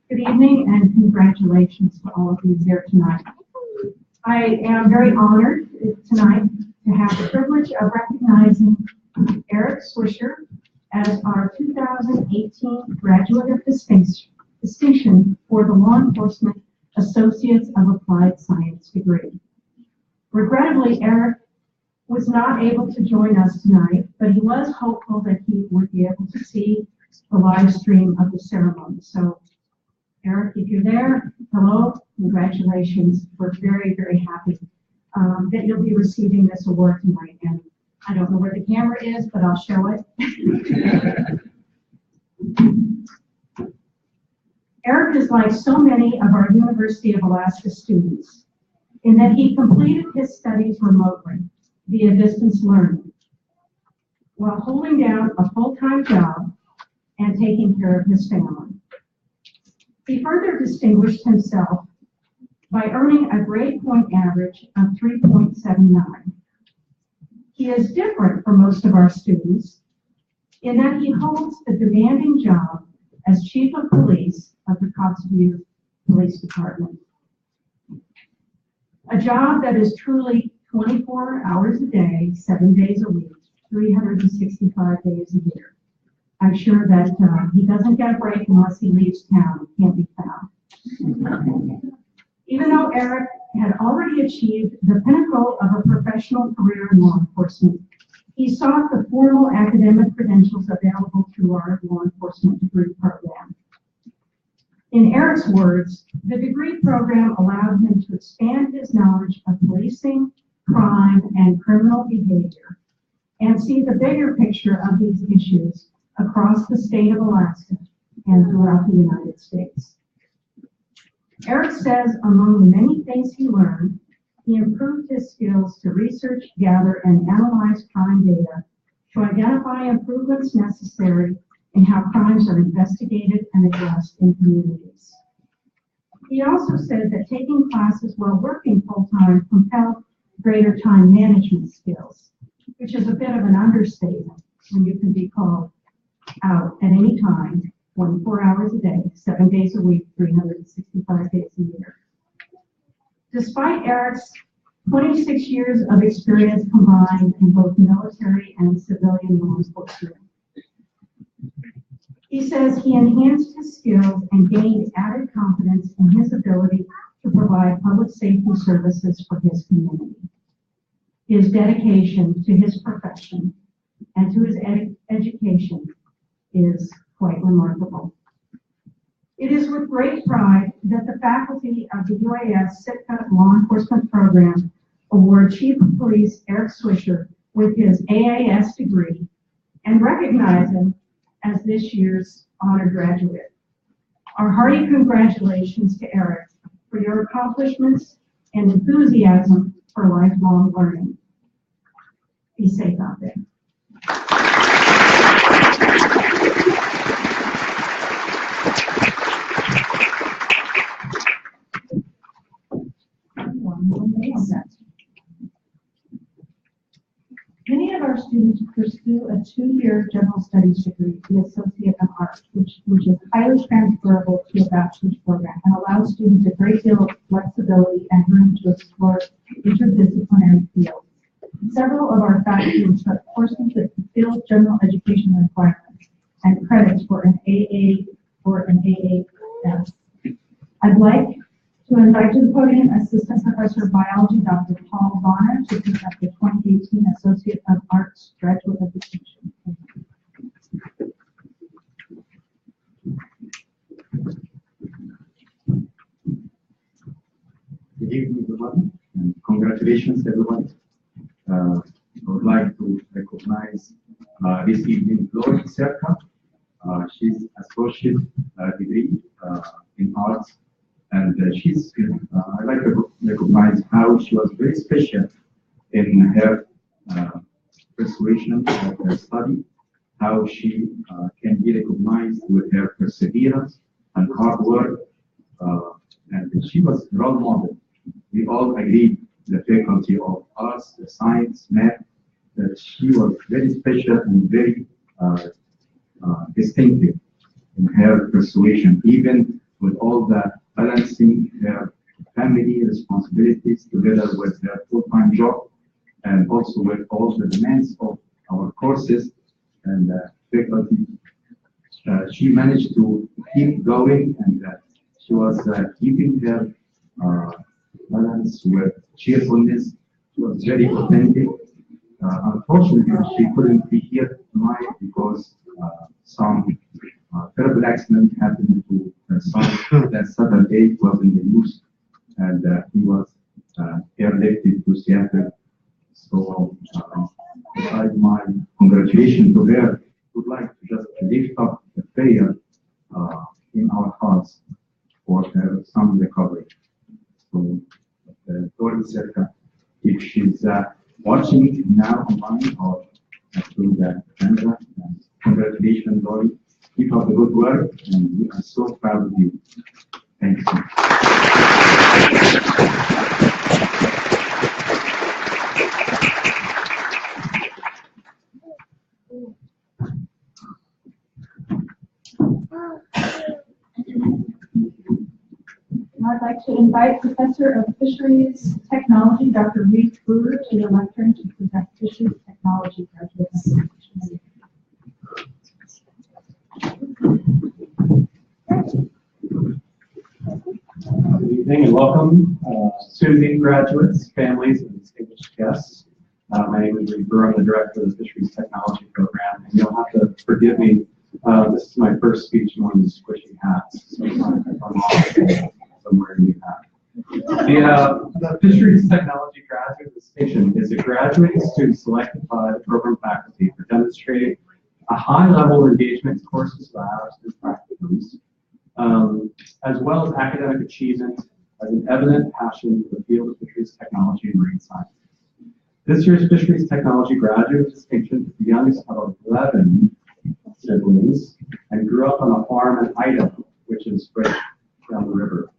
Good evening and congratulations to all of you here tonight. I am very honored tonight to have the privilege of recognizing Eric Swisher as our 2018 Graduate of Distinction for the Law Enforcement Associates of Applied Science degree. Regrettably, Eric was not able to join us tonight, but he was hopeful that he would be able to see the live stream of the ceremony. So, Eric, if you're there, hello, congratulations. We're very, very happy that you'll be receiving this award tonight. And I don't know where the camera is, but I'll show it. Eric is like so many of our University of Alaska students in that he completed his studies remotely via distance learning while holding down a full-time job and taking care of his family. He further distinguished himself by earning a grade point average of 3.79. He is different from most of our students in that he holds the demanding job as Chief of Police of the Kotzebue Police Department. A job that is truly 24 hours a day, 7 days a week, 365 days a year. I'm sure that he doesn't get a break unless he leaves town. He can't be found. Even though Eric had already achieved the pinnacle of a professional career in law enforcement, he sought the formal academic credentials available through our law enforcement degree program. In Eric's words, the degree program allowed him to expand his knowledge of policing, crime, and criminal behavior, and see the bigger picture of these issues across the state of Alaska and throughout the United States. Eric says among the many things he learned, he improved his skills to research, gather, and analyze crime data to identify improvements necessary in how crimes are investigated and addressed in communities. He also said that taking classes while working full-time compelled greater time management skills, which is a bit of an understatement when you can be called out at any time, 24 hours a day, 7 days a week, 365 days a year. Despite Eric's 26 years of experience combined in both military and civilian law enforcement, he says he enhanced his skills and gained added confidence in his ability to provide public safety services for his community. His dedication to his profession and to his education is quite remarkable. It is with great pride that the faculty of the UAS Sitka Law Enforcement Program award Chief of Police Eric Swisher with his AAS degree and recognize him as this year's honored graduate. Our hearty congratulations to Eric for your accomplishments and enthusiasm for lifelong learning. Be safe out there. Many of our students pursue a 2-year general studies degree, the Associate of Arts, which is highly transferable to a bachelor's program and allows students a great deal of flexibility and room to explore interdisciplinary fields. Several of our faculty instruct courses that fulfill general education requirements and credits for an AA or an AAS. I'd like to invite to the podium Assistant Professor of Biology, Dr. Paul Bonner, to present the 2018 Associate of Arts Graduate of Distinction. Good evening, everyone, and congratulations, everyone. I would like to recognize this evening Lori Sitka. She's associate degree in arts, and I'd like to recognize how she was very special in her persuasion of her study, how she can be recognized with her perseverance and hard work, and she was a role model. We all agreed, the faculty of arts, the science, math, that she was very special and very distinctive in her persuasion, even with all the balancing her family responsibilities together with her full-time job, and also with all the demands of our courses and faculty. She managed to keep going, and she was keeping her balance with cheerfulness. She was very authentic. Unfortunately, she couldn't be here tonight because some terrible accident happened to her son. That Saturday was in the news, and he was airlifted to Seattle. So, besides my congratulations to her, I would like to just lift up the prayer in our hearts for her son recovery. So, Dori Sitka, if she's watching it now online or through the camera, congratulations, Dori. Keep up the good work, and we are so proud of you. Thank you. I'd like to invite Professor of Fisheries Technology, Dr. Reed Brewer, to the lectern to present Fisheries Technology Graduate. Good evening and welcome, soon-to-be graduates, families, and distinguished guests. My name is Reed Brewer. I'm the director of the Fisheries Technology Program, and you'll have to forgive me. This is my first speech in one of these squishy hats, so I'm off somewhere in the hat. The Fisheries Technology Graduate Distinction is a graduating student selected by the program faculty for demonstrating a high-level engagement in courses, labs, and practicums, as well as academic achievement as an evident passion for the field of fisheries technology and marine science. This year's Fisheries Technology Graduate Distinction is the youngest of 11 siblings and grew up on a farm in Idaho, which is right down the river.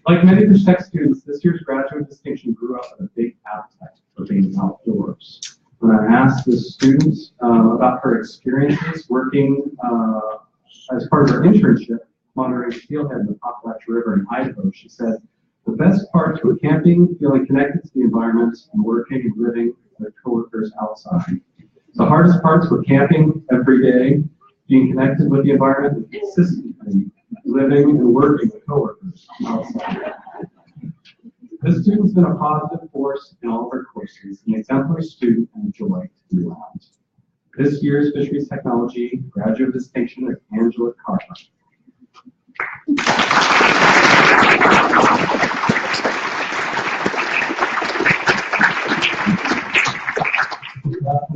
Like many Fish Tech students, this year's graduate distinction grew up with a big appetite for being outdoors. When I asked the student about her experiences working as part of her internship monitoring steelhead in the Appalachian River in Idaho, she said, "The best parts were camping, feeling connected to the environment, and working and living with coworkers outside. The hardest parts were camping every day, being connected with the environment, and consistently living and working with coworkers outside." This student's been a positive force in all of her courses, an exemplary student, and a joy to be around. This year's Fisheries Technology Graduate Distinction is Angela Carter.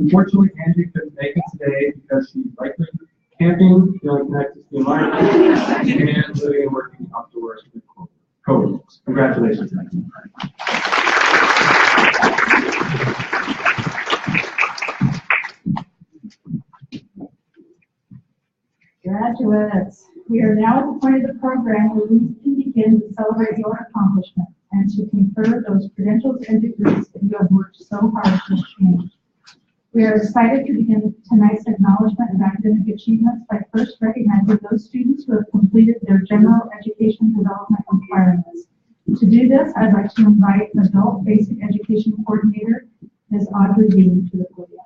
Unfortunately, Angie couldn't make it today because she's likely camping, feeling connected to the environment, and living and working outdoors with COVID. Congratulations, Angie. Graduates, we are now at the point of the program where we can begin to celebrate your accomplishments and to confer those credentials and degrees that you have worked so hard to obtain. We are excited to begin tonight's acknowledgement of academic achievements by first recognizing those students who have completed their general education development requirements. To do this, I'd like to invite Adult Basic Education Coordinator, Ms. Audrey Dean, to the podium.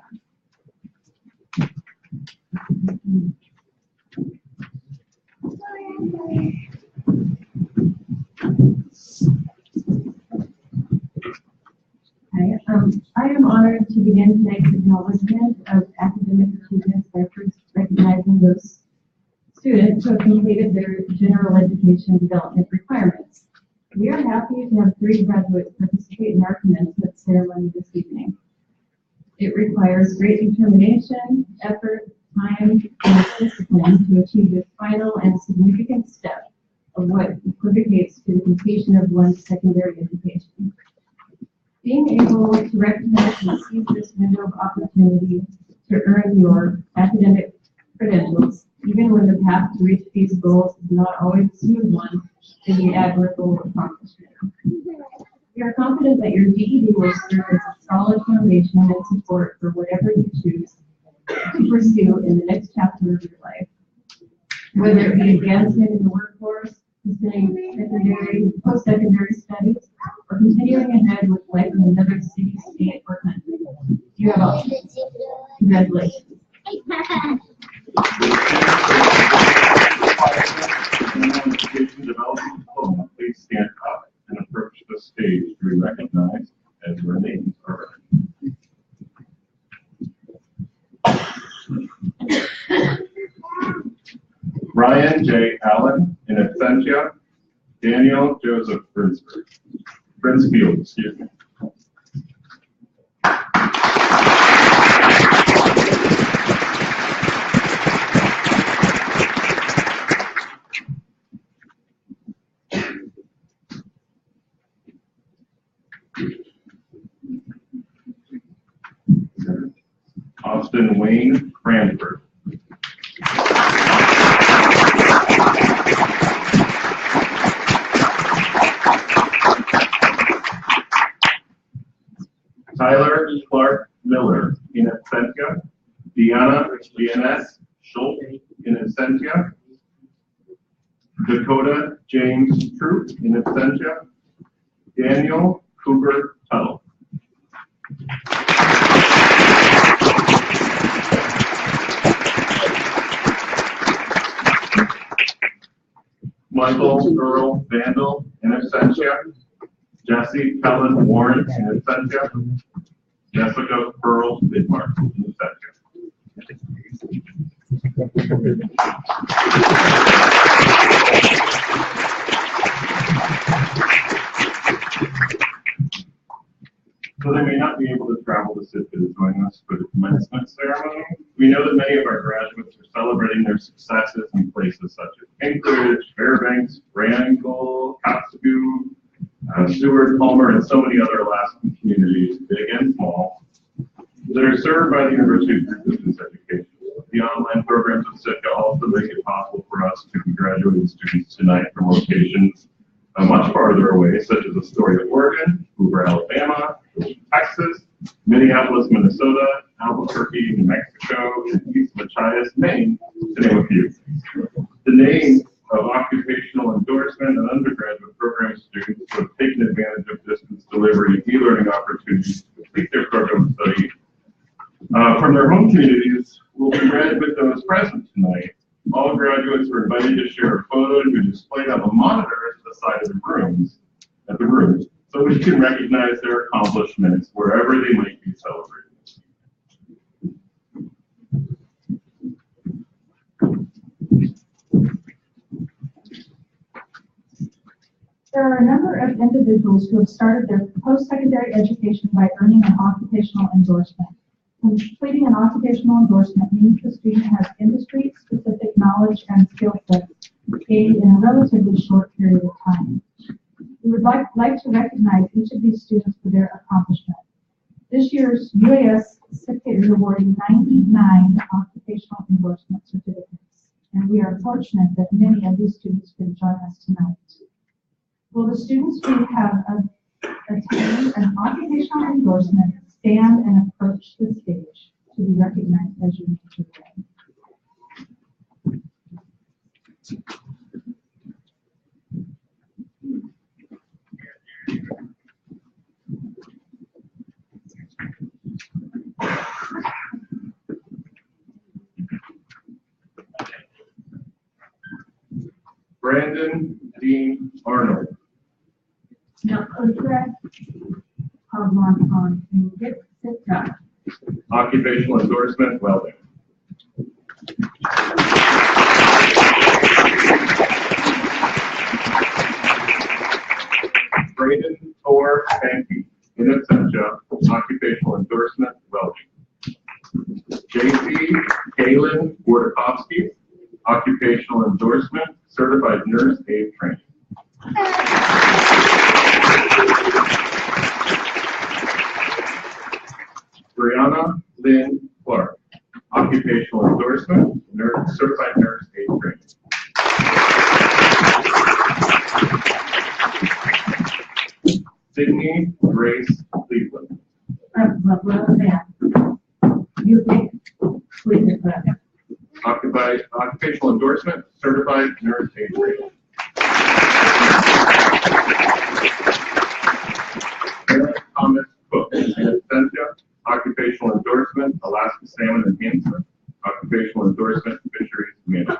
I am honored to begin tonight's acknowledgement of academic achievements by first recognizing those students who have completed their general education development requirements. We are happy to have 3 graduates participate in our commencement ceremony this evening. It requires great determination, effort, time, and discipline to achieve this final and significant step of what equivocates to the completion of one's secondary education. Being able to recognize and seize this window of opportunity to earn your academic credentials, even when the path to reach these goals is not always a smooth one, is an admirable accomplishment. We are confident that your GED will serve as a solid foundation and support for whatever you choose to pursue in the next chapter of your life. Whether it be advancement in the workforce, pursuing secondary, post-secondary studies, or continuing ahead with life in another city, state, or country. You have options. Congratulations. Education Development Diploma, please stand up and approach the stage to be recognized as your names are read. Ryan J. Allen, in absentia. Daniel Joseph Brinsfield, excuse me. Austin Wayne Cranford. Tyler Clark Miller, in absentia. Deanna Leoness Schultz, in absentia. Dakota James Troop, in absentia. Daniel Cooper Tuttle. Michael Earl Vandal, in absentia. Jesse Helen Warren, in absentia. Jessica Pearl Bidmark, in absentia. So they may not be able to travel to Sitka to join us for the commencement ceremony. We know that many of our graduates are celebrating their successes in places such as Anchorage, Fairbanks, Randall, Kotzebue, Seward, Palmer, and so many other Alaskan communities, big and small, that are served by the University of Distance Education. The online programs of Sitka also make it possible for us to be graduating students tonight from locations much farther away, such as Astoria, Oregon, Hoover, Alabama, Texas, Minneapolis, Minnesota, Albuquerque, New Mexico, and East Machias, Maine, to name a few. The name of occupational endorsement and undergraduate program students who have taken advantage of distance delivery e-learning opportunities to complete their program study from their home communities will be read with those present tonight. All graduates are invited to share a photo to be displayed on the monitor to the side of the rooms, so we can recognize their accomplishments wherever they might be celebrated. There are a number of individuals who have started their post-secondary education by earning an occupational endorsement. Completing an occupational endorsement means the student has industry-specific knowledge and skill sets gained in a relatively short period of time. We would like to recognize each of these students for their accomplishment. This year's UAS Sitka is awarding 99 occupational endorsement certificates, and we are fortunate that many of these students can join us tonight. Will the students who have attained an occupational endorsement stand and approach the stage to be recognized as you move today? Brandon Dean Arnold. Now, correct. On Sitka. Occupational endorsement, welding. Braden Thor Sankey, in absentia, occupational endorsement, welding. JC Kaylin Wardakowski, occupational endorsement, certified nurse aide training. Brianna Lynn Clark, occupational endorsement, nurse, certified nurse aide training. Sydney Grace Cleveland, occupational endorsement, certified nurse aide training. Aaron Thomas Cook, in absentia, occupational endorsement, Alaska Salmon Enhancement, occupational endorsement, fisheries management.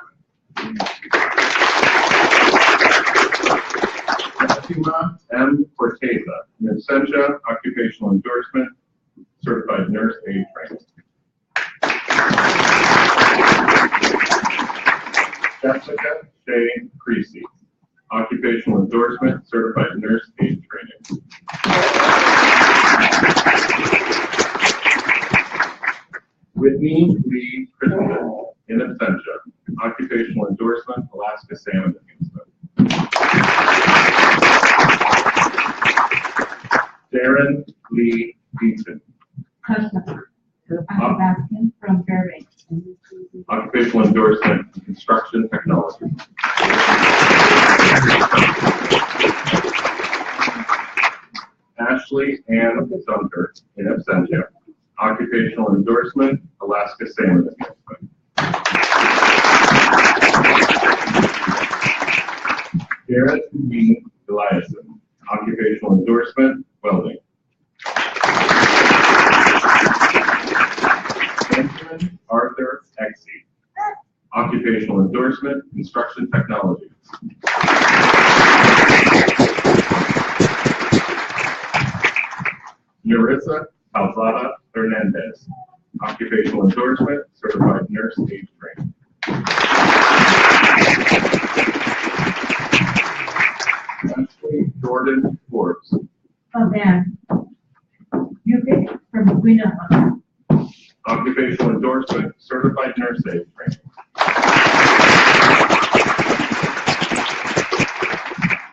Fatima M. Corteza, in absentia, occupational endorsement, certified nurse aide training. Jessica Shea Creasy, occupational endorsement, certified nurse aide training. Whitney Lee Crittenden, in absentia, occupational endorsement, Alaska Salmon Enhancement. Darren Lee Deaton, From Fairbanks. occupational endorsement, construction technology. Ashley Ann Dunker, in absentia, occupational endorsement, Alaska Salmon Enhancement. Garrett B. Eliason, occupational endorsement, welding. Benjamin Arthur Exey, occupational endorsement, construction technology. Narissa Alzada Hernandez, occupational endorsement, certified nurse aide training. Ashley Jordan Forbes, From Winona. occupational endorsement, certified nurse aide training.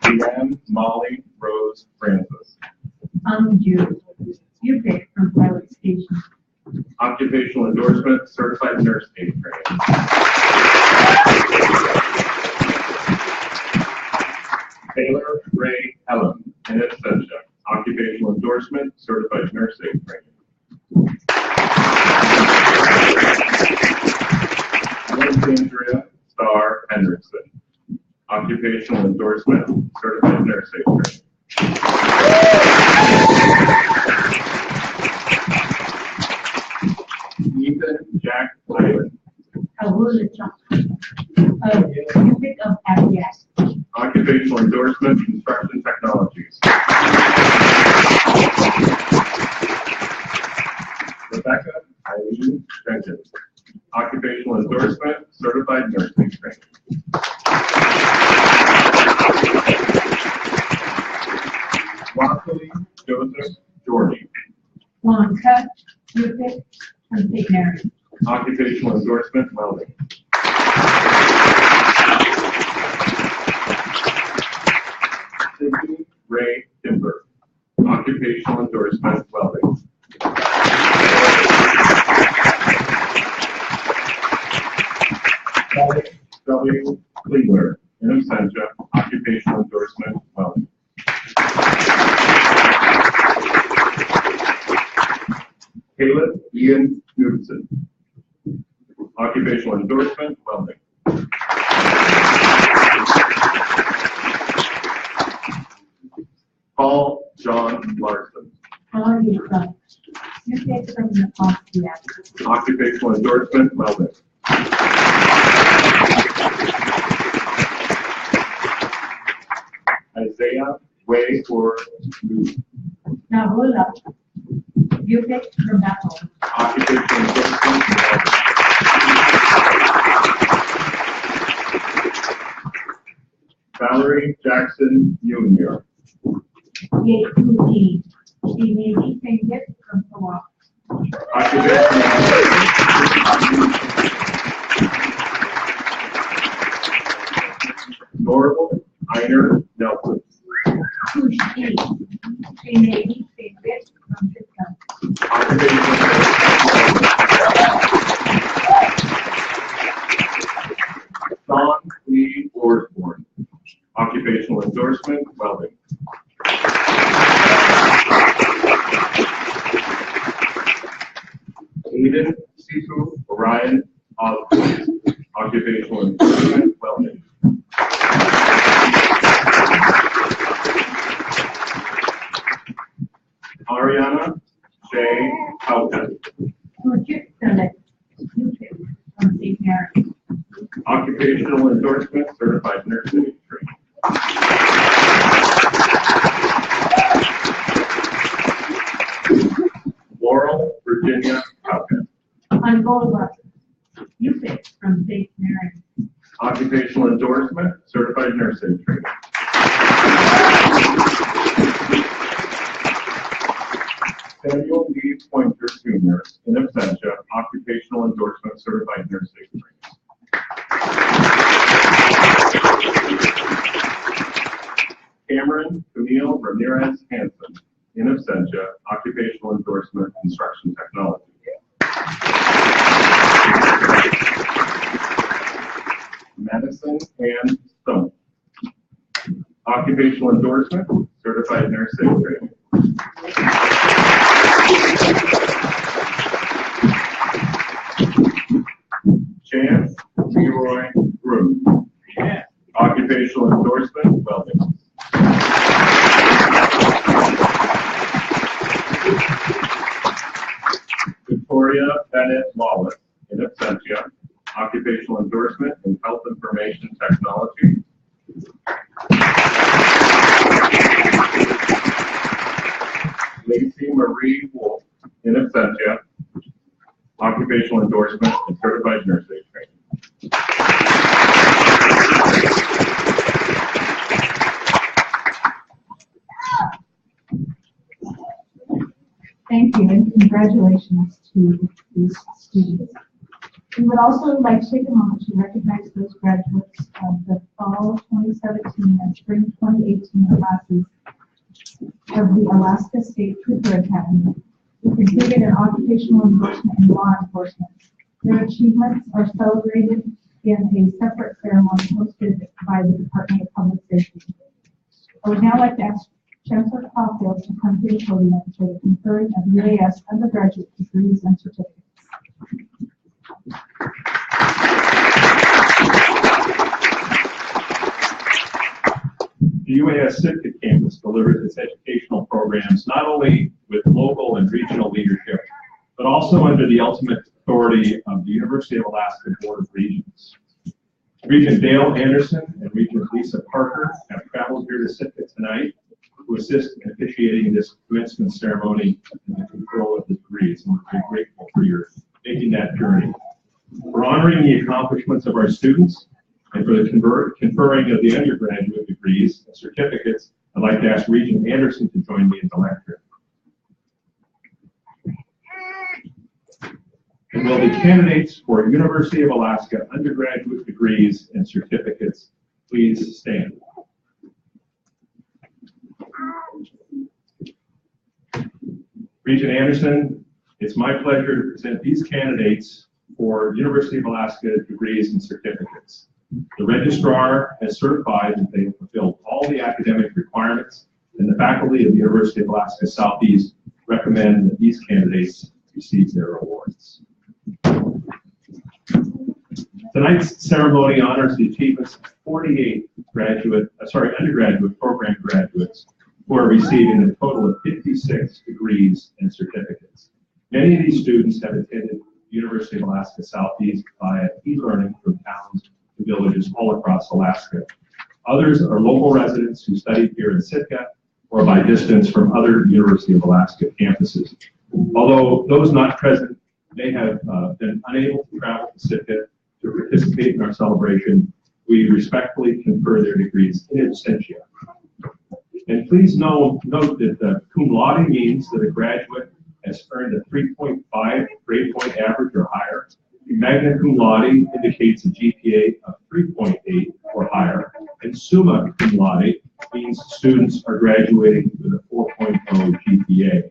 Leanne Molly Rose Francis, UK from Pilot Station. occupational endorsement, certified nurse aide training. Taylor Ray Ellen, in absentia, occupational endorsement, certified nurse aide training. Alexandria Starr Henderson, occupational endorsement, certified nurse aide training. Ethan Jack Leyland, UK of Abias. occupational endorsement, construction technologies. Rebecca Eileen Jenkins, occupational endorsement, certified nursing training. Wapsley Joseph Jordy, Wonka, UK, from St. Mary's. Occupational endorsement, welding. Sydney Ray Timber. Occupational endorsement, welding. W. Cleveland, in absentia, occupational endorsement, welding. Caleb Ian Knudsen, occupational endorsement, welding. Paul John Larson, How you from? You take from the policy act. occupational endorsement, welding. Isaiah Way or Now, hold up. You take from that one. occupational endorsement, welding. Valerie Jackson Jr. Yay, she may be taken from the law. Norval Einer Nelson. Who she may be taken from Sitka. Sean Lee Osborne. Occupational endorsement, welding. Aiden Sifu Orion Osborne. Occupational endorsement, welding. Ariana J. Houghton. Who you select? You take from St. Mary's. Occupational endorsement, certified nursing training. Laurel Virginia Houghton. On Boulevard. You take from St. Mary's. Occupational endorsement, certified nursing training. Samuel D. Pointer Jr., in absentia, occupational endorsement, certified nursing training. Cameron Camille Ramirez Hanson, in absentia, occupational endorsement, construction technology. Madison Ann Stone, occupational endorsement, certified nursing training. Chance Leroy Groom, occupational endorsement, welding. Victoria Bennett Wallace, in absentia, occupational endorsement in health information technology. Lacey Marie Wolf, in absentia, occupational endorsement and certified nursing training. Thank you, and congratulations to these students. We would also like to take a moment to recognize those graduates of the fall 2017 and spring 2018 classes of the Alaska State Trooper Academy, who completed an occupational endorsement in law enforcement. Their achievements are celebrated in a separate ceremony hosted by the Department of Public Safety. I would now like to ask Chancellor Caulfield to come to the podium for the conferring of UAS undergraduate degrees and certificates. The UAS Sitka campus delivers its educational programs not only with local and regional leadership, but also under the ultimate authority of the University of Alaska Board of Regents. Regent Dale Anderson and Regent Lisa Parker have traveled here to Sitka tonight to assist in officiating this commencement ceremony and the conferral of the degrees, and we're very grateful for your making that journey. We're honoring the accomplishments of our students, and for the conferring of the undergraduate degrees and certificates, I'd like to ask Regent Anderson to join me in the lecture. and will be candidates for University of Alaska undergraduate degrees and certificates. Please stand. Regent Anderson, it's my pleasure to present these candidates for University of Alaska degrees and certificates. The registrar has certified that they have fulfilled all the academic requirements, and the faculty of the University of Alaska Southeast recommend that these candidates receive their awards. Tonight's ceremony honors the achievements of 48 undergraduate program graduates who are receiving a total of 56 degrees and certificates. Many of these students have attended the University of Alaska Southeast via e-learning from towns and villages all across Alaska. Others are local residents who studied here in Sitka or by distance from other University of Alaska campuses. Although those not present may have been unable to travel to Sitka to participate in our celebration, we respectfully confer their degrees in absentia. And please note that cum laude means that a graduate has earned a 3.5 grade point average or higher. Magna cum laude indicates a GPA of 3.8 or higher, and summa cum laude means students are graduating with a 4.0 GPA.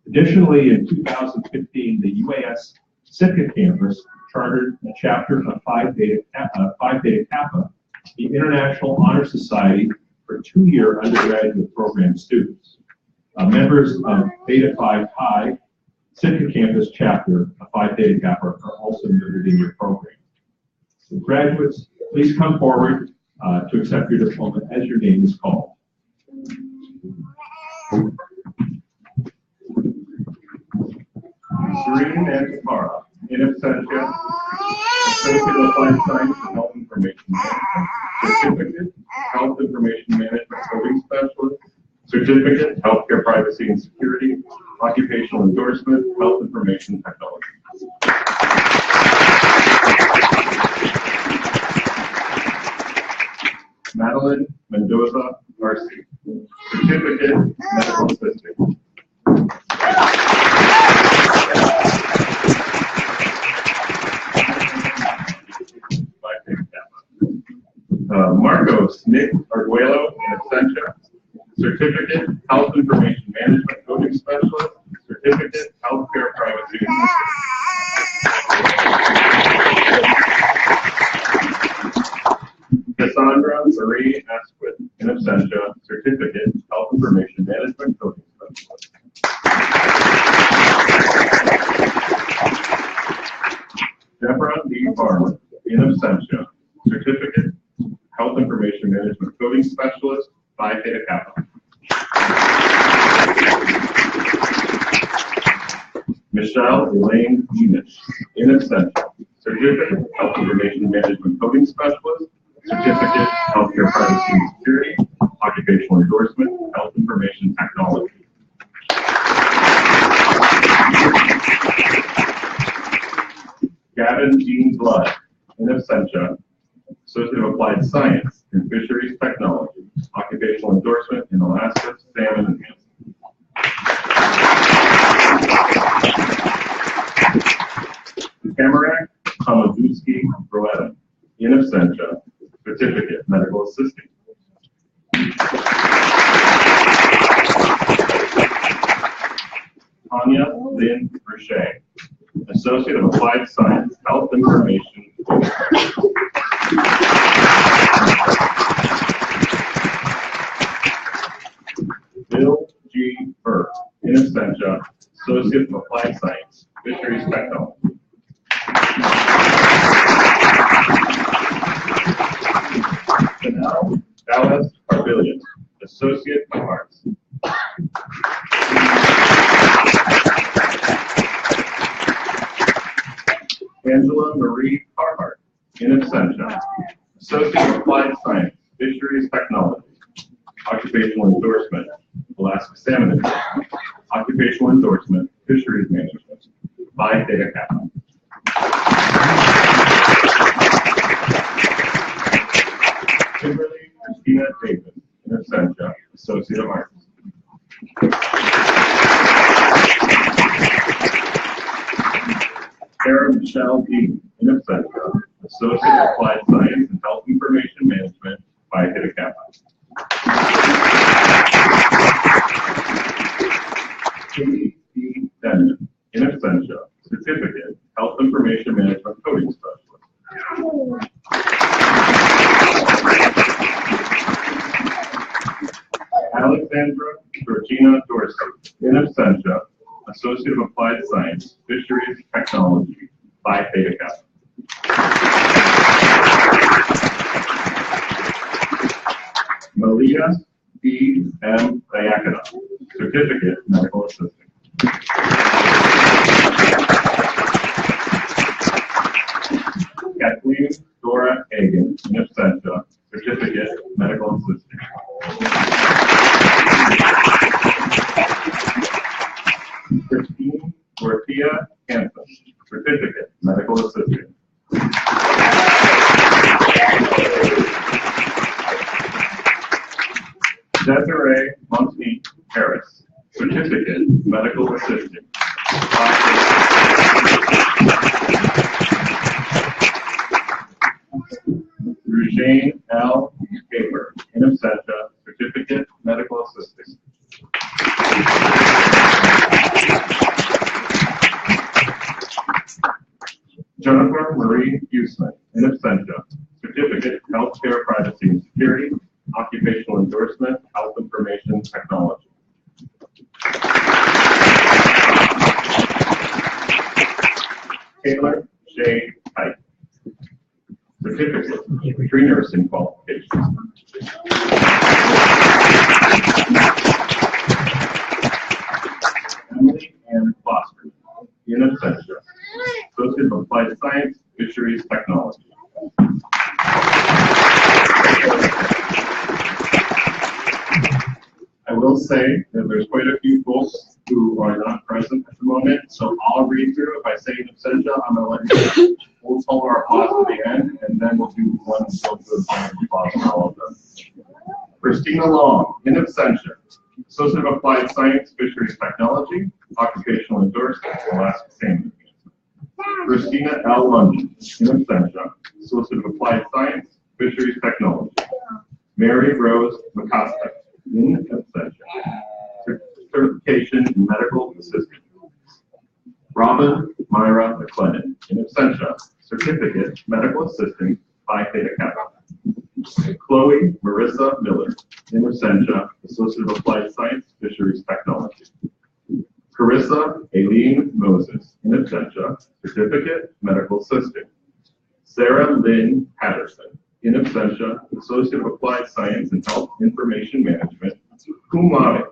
Additionally, in 2015, the UAS Sitka campus chartered a chapter of Phi Beta Kappa, the International Honor Society for 2-year undergraduate program students. Members of Beta Phi Pi Sitka campus chapter of Phi Beta Kappa are also noted in your program. So graduates, please come forward to accept your diploma as your name is called. Jeannine and Tamara, in absentia, Associate of Applied Science and Health Information Management, Certificate, Health Information Management Coding Specialist, Certificate, Healthcare Privacy and Security, Occupational Endorsement, Health Information Technology. Madeline Mendoza Garcia, Certificate, Medical Assistant. Marcos Nick Arguello, in absentia, Certificate, Health Information Management Coding Specialist, Certificate, Healthcare Privacy and Security. Cassandra Marie Asquith, in absentia, Certificate, Health Information Management Coding Specialist. Deborah D. Farmer, in absentia, Certificate, Health Information Management Coding Specialist, Phi Theta Kappa. Michelle Elaine Eunice, in absentia, Certificate, Health Information Management Coding Specialist, Certificate, Healthcare Privacy and Security, Occupational Endorsement, Health Information Technology. Gavin Dean Blood, in absentia, Associate of Applied Science in Fisheries Technology, Occupational Endorsement in Alaska Salmon Enhancement. Tamarack Tomaduski Roetta, in absentia, Certificate, Medical Assistant. Tanya Lynn Richet, Associate of Applied Science, Health Information. Bill G. Burke, in absentia, Associate of Applied Science, Fisheries Technology. Chanel Dallas Arbillion, Associate of Arts. Angela Marie Carhart, in absentia, Associate of Applied Science, Fisheries Technology, Occupational Endorsement, Alaska Salmon Enhancement, Occupational Endorsement, Fisheries Management, Phi Theta Kappa. Kimberly Christina Davis, in absentia, Associate of Arts. Sarah Michelle Dean, in absentia, Associate of Applied Science and Health Information Management, Phi Theta Kappa. Katie D. Denman, in absentia, Certificate, Health Information Management Coding Specialist. Alexandra Georgina Dorsey, in absentia, Associate of Applied Science, Fisheries Technology, Phi Theta Kappa. Malia D. M. Diakona, Certificate, Medical Assistant. Kathleen Dora Hagan, in absentia, Certificate, Medical Assistant. Christine Dorothea Hanson, Certificate, Medical Assistant. Desiree Monteith Harris, Certificate, Medical Assistant. Rujane L. Gaber, in absentia, Certificate, Medical Assistant. Jennifer Marie Huseman, in absentia, Certificate, Healthcare Privacy and Security, Occupational Endorsement, Health Information Technology. Taylor J. Kite, Certificate, Pre-Nursing Qualifications. Emily Ann Foster, in absentia, Associate of Applied Science, Fisheries Technology. I will say that there's quite a few folks who are not present at the moment, so I'll read through. If I say in absentia, I'm going to let you. We'll hold our applause to the end, and then we'll do one so good applause for all of them. Christina Long, in absentia, Associate of Applied Science, Fisheries Technology, Occupational Endorsement, Alaska Salmon. Christina L. London, in absentia, Associate of Applied Science, Fisheries Technology. Mary Rose McCosta, in absentia, Certification in Medical Assistant. Robin Myra McLennan, in absentia, Certificate, Medical Assistant, Phi Theta Kappa. Chloe Marissa Miller, in absentia, Associate of Applied Science, Fisheries Technology. Carissa Aileen Moses, in absentia, Certificate, Medical Assistant. Sarah Lynn Patterson, in absentia, Associate of Applied Science and Health Information Management, cum laude,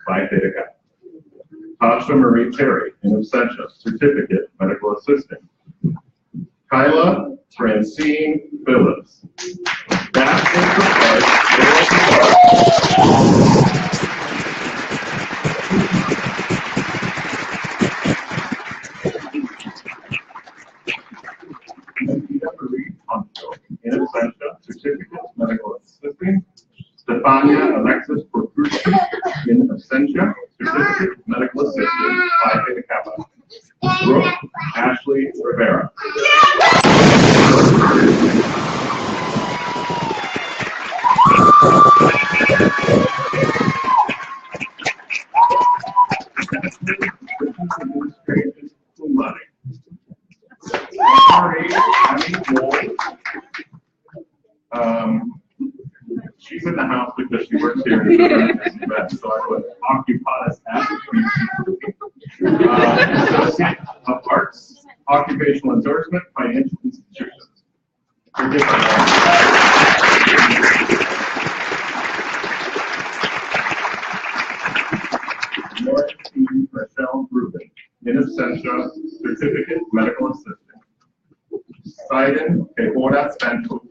Phi Theta Kappa. Tasha Marie Terry, in absentia, Certificate, Medical Assistant. Kyla Francine Phillips. That in absentia, Certificate, Medical Assistant. Stefania Alexis Portucci, in absentia, Certificate, Medical Assistant, Phi Theta Kappa. Brooke Ashley Rivera. Administration, cum laude. Sorry, Abby Ward. She's in the house because she works here, so I would occupy us as Associate of Arts, Occupational Endorsement, Financial Institutions. Lauren T. Rochelle Rubin, in absentia, Certificate, Medical Assistant. Sidon Kehora Santos,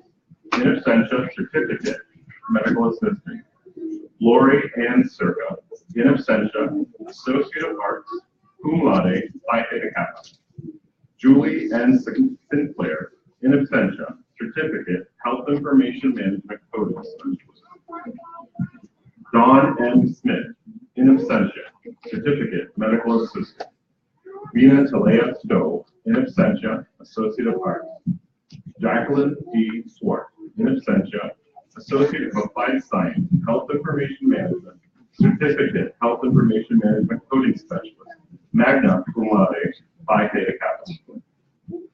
in absentia, Certificate, Medical Assistant. Lori Ann Circa, in absentia, Associate of Arts, cum laude, Phi Theta Kappa. Julie N. Sinclair, in absentia, Certificate, Health Information Management Coding Specialist. Dawn M. Smith, in absentia, Certificate, Medical Assistant. Vina Talea Stowe, in absentia, Associate of Arts. Jacqueline D. Swart, in absentia, Associate of Applied Science, Health Information Management, Certificate, Health Information Management Coding Specialist, magna cum laude, Phi Theta Kappa.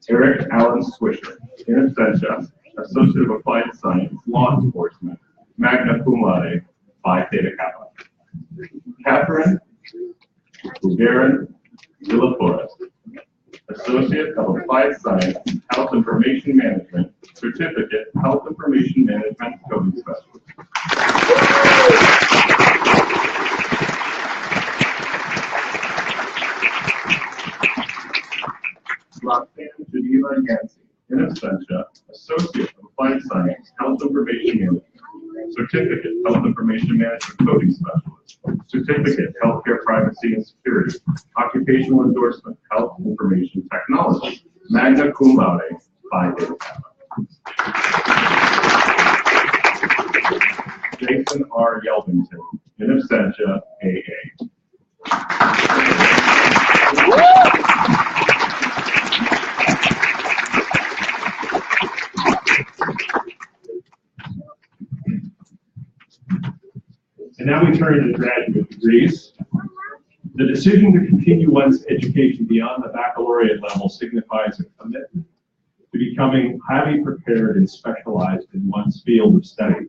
Eric Allen Swisher, in absentia, Associate of Applied Science, Law Enforcement, magna cum laude, Phi Theta Kappa. Catherine Garen Villa-Flores, Associate of Applied Science, Health Information Management, Certificate, Health Information Management Coding Specialist. Roxanne Geneva Yancey, in absentia, Associate of Applied Science, Health Information Management, Certificate, Health Information Management Coding Specialist, Certificate, Healthcare Privacy and Security, Occupational Endorsement, Health Information Technology, magna cum laude, Phi Theta Kappa. Jason R. Yelvington, in absentia, AA. And now we turn to the graduate degrees. The decision to continue one's education beyond the baccalaureate level signifies a commitment to becoming highly prepared and specialized in one's field of study.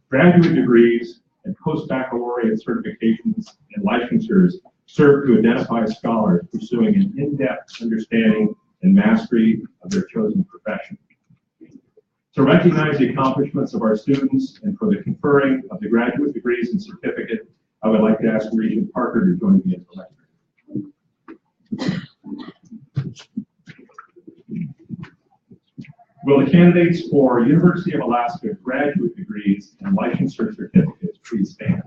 Graduate degrees and post-baccalaureate certifications and licensures serve to identify scholars pursuing an in-depth understanding and mastery of their chosen profession. To recognize the accomplishments of our students and for the conferring of the graduate degrees and certificate, I would like to ask Regent Parker to join me as the lecturer. Will the candidates for University of Alaska graduate degrees and licensure certificates please stand?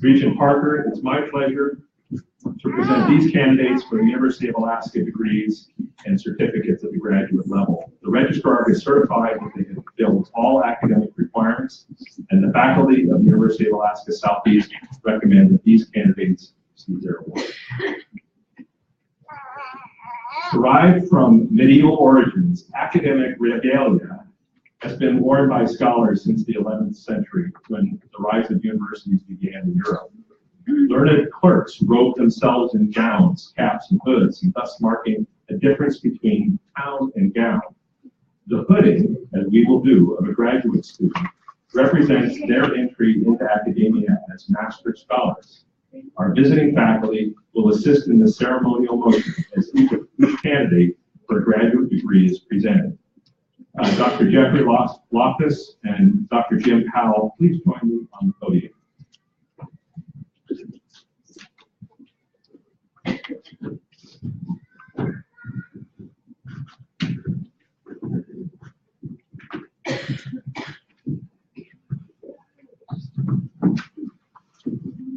Regent Parker, it's my pleasure to present these candidates for the University of Alaska degrees and certificates at the graduate level. The registrar is certified that they have fulfilled all academic requirements, and the faculty of the University of Alaska Southeast recommend that these candidates receive their award. Derived from medieval origins, academic regalia has been worn by scholars since the 11th century, when the rise of universities began in Europe. Learned clerks robed themselves in gowns, caps, and hoods, and thus marking a difference between gown and gown. The hooding, as we will do, of a graduate student represents their entry into academia as master scholars. Our visiting faculty will assist in the ceremonial motion as each candidate for a graduate degree is presented. Dr. Jeffrey Loftus and Dr. Jim Powell, please join me on the podium.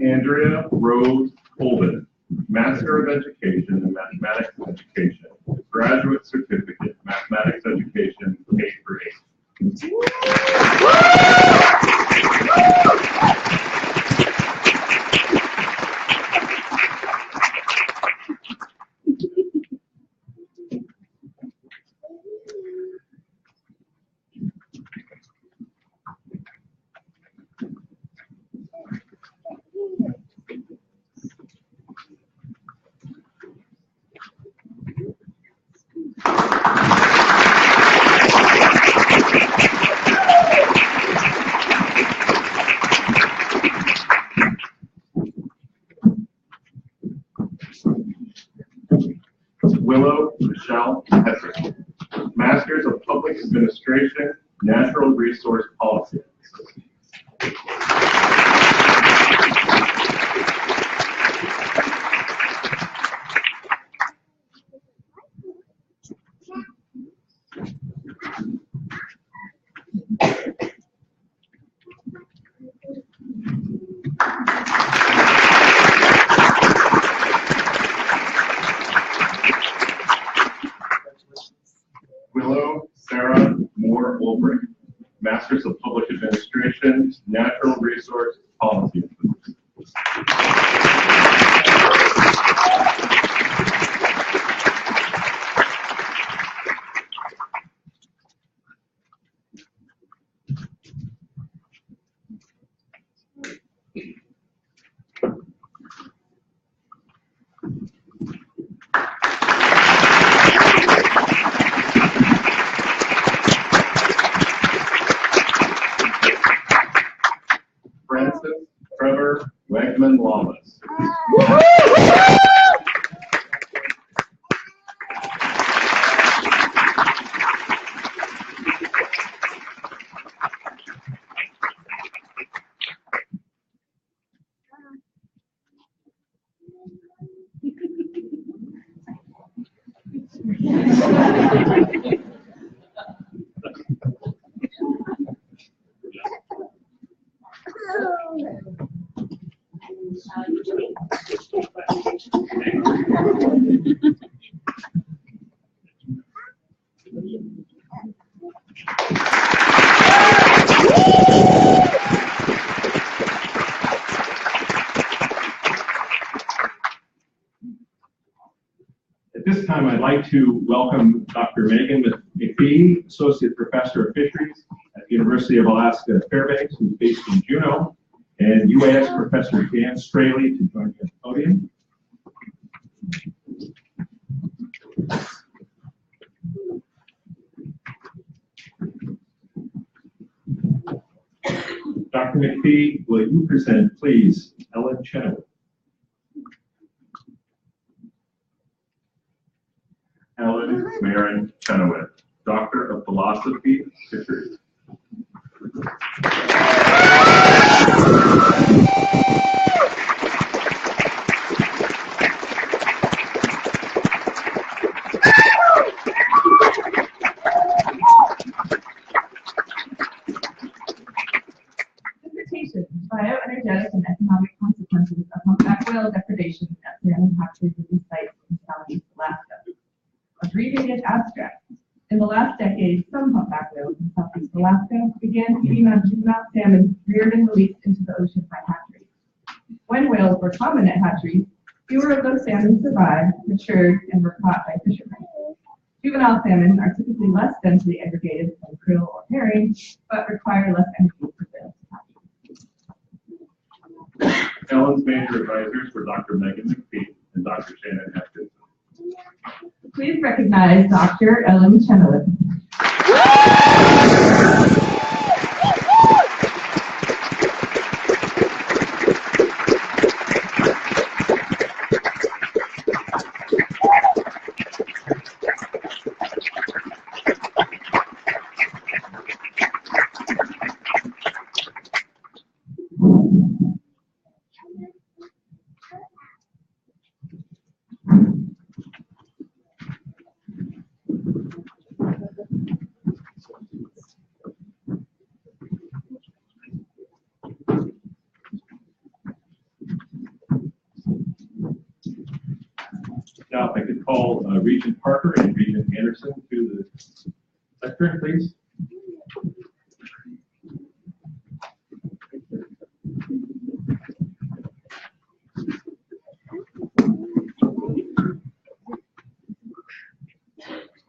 Andrea Rose Holden, Master of Education in Mathematics Education, Graduate Certificate, Mathematics Education, 8 for 8. Willow Michelle Hedrick, Masters of Public Administration, Natural Resource Policy. Willow Sarah Moore Olbrich, Masters of Public Administration. At this time, I'd like to welcome Dr. Megan McPhee, Associate Professor of Fisheries at the University of Alaska Fairbanks, who's based in Juneau, and UAS Professor Dan Straley to join me at the podium. Dr. McPhee, will you present, please, Ellen Chenoweth? Ellen Maren Chenoweth, Doctor of Philosophy, Fisheries. Dissertation, bioenergetic and economic consequences of humpback whale depredation at salmon hatcheries and sites in southeast Alaska. Abbreviated abstract. In the last decade, some humpback whales in southeast Alaska began feeding on juvenile salmon reared and released into the ocean by hatcheries. When whales were common at hatcheries, fewer of those salmon survived, matured, and were caught by fishermen. Juvenile salmon are typically less densely aggregated than krill or herring, but require less energy for whales to hatch. Ellen's major advisors were Dr. Megan McPhee and Dr. Shannon Heskett. Please recognize Dr. Ellen Chenoweth. Now, if I could call Regent Parker and Regent Anderson to the lectern, please.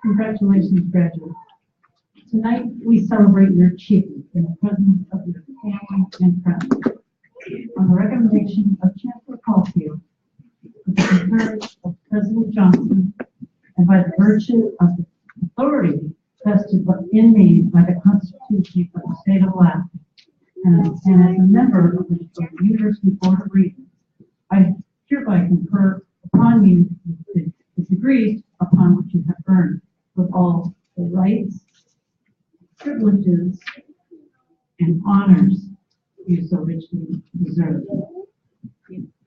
Congratulations, graduates. Tonight, we celebrate your achievement in the presence of your family and friends. On the recommendation of Chancellor Caulfield, with the concurrence of President Johnson, and by the virtue of the authority vested in me by the Constitution of the State of Alaska, and as a member of the University Board of Regents, I hereby confer upon you the degrees upon which you have earned, with all the rights, privileges, and honors you so richly deserve.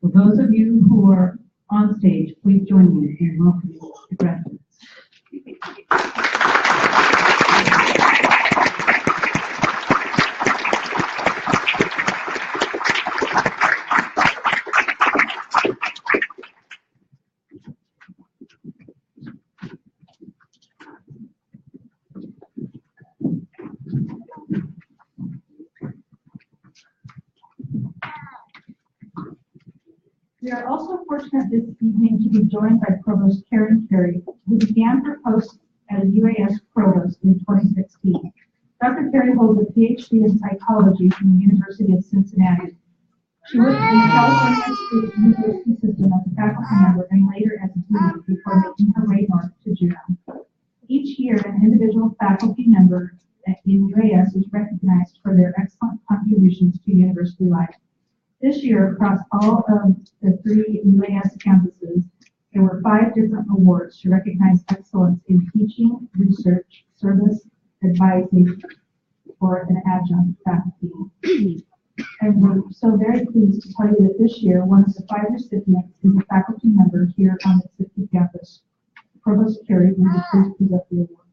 For those of you who are on stage, please join me in welcoming the graduates. We are also fortunate this evening to be joined by Provost Karen Carey, who began her post as UAS Provost in 2016. Dr. Carey holds a PhD in psychology from the University of Cincinnati. She worked in the California State University system as a faculty member and later as a dean before making her way north to Juneau. Each year, an individual faculty member in UAS is recognized for their excellent contributions to university life. This year, across all of the 3 UAS campuses, there were 5 different awards to recognize excellence in teaching, research, service, advising, for an adjunct faculty. And we're so very pleased to tell you that this year, one of the 5 recipients is a faculty member here on the Sitka campus. Provost Carey, will you please present the award?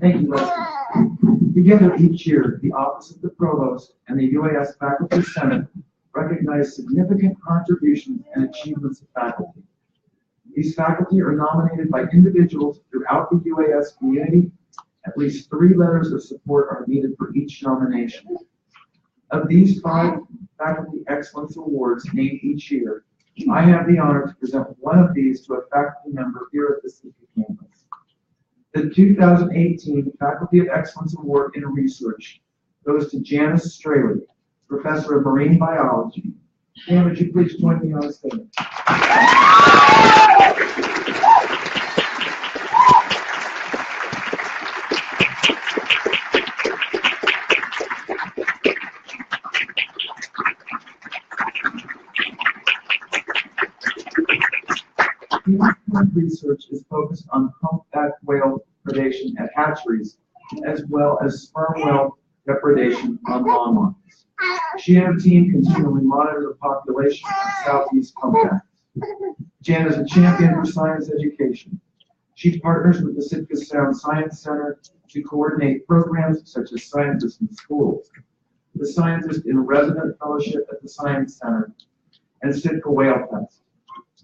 Thank you, Leslie. Together each year, the Office of the Provost and the UAS Faculty Senate recognize significant contributions and achievements of faculty. These faculty are nominated by individuals throughout the UAS community. At least 3 letters of support are needed for each nomination. Of these 5 Faculty Excellence Awards named each year, I have the honor to present one of these to a faculty member here at the Sitka campus. The 2018 Faculty of Excellence Award in Research goes to Janice Straley, Professor of Marine Biology. Jan, would you please join me on stage? Research is focused on humpback whale predation at hatcheries, as well as sperm whale depredation on longmont. She and her team continually monitor the population of southeast humpbacks. Jan is a champion for science education. She partners with the Sitka Sound Science Center to coordinate programs such as Scientists in Schools, the Scientist in Resident Fellowship at the Science Center, and Sitka Whale Fest.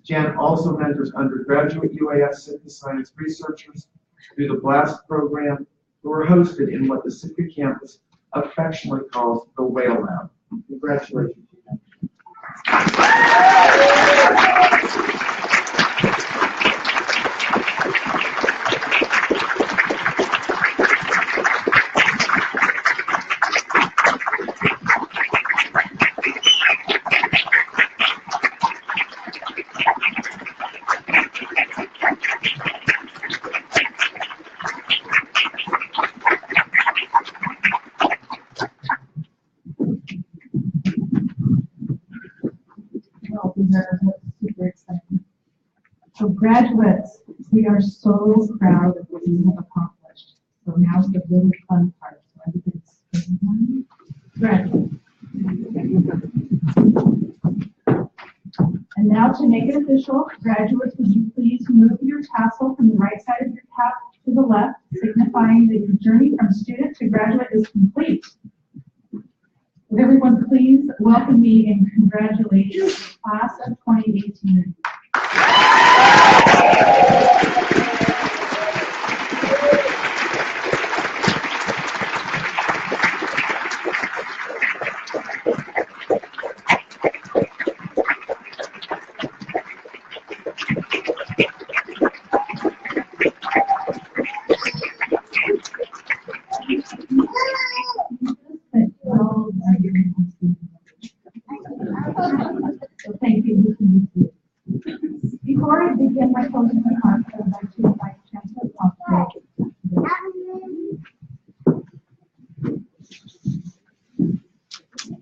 Jan also mentors undergraduate UAS Sitka science researchers through the BLAST program, who are hosted in what the Sitka campus affectionately calls the Whale Lab. Congratulations, Jan. Super exciting. So graduates, we are so proud of what you have accomplished. So now's the really fun part. So everybody's graduate. And now to make it official, graduates, would you please move your tassel from the right side of your cap to the left, signifying that your journey from student to graduate is complete. Would everyone please welcome me and congratulate the class of 2018. So thank you. Before I begin my closing remarks, I would like to invite Chancellor Foster.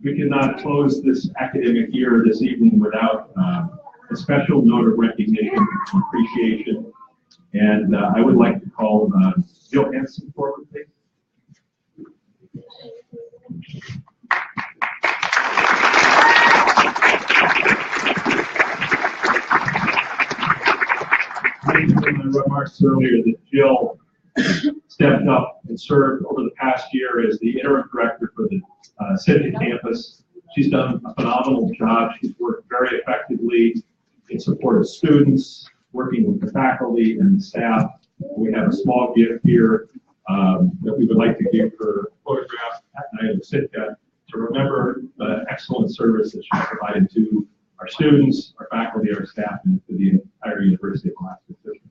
We cannot close this academic year this evening without a special note of recognition and appreciation. And I would like to call Jill Henson forward, please. I mentioned in my remarks earlier that Jill stepped up and served over the past year as the interim director for the Sitka campus. She's done a phenomenal job. She's worked very effectively in support of students, working with the faculty and the staff. We have a small gift here that we would like to give her a photograph at night of Sitka to remember the excellent service that she provided to our students, our faculty, our staff, and to the entire University of Alaska system.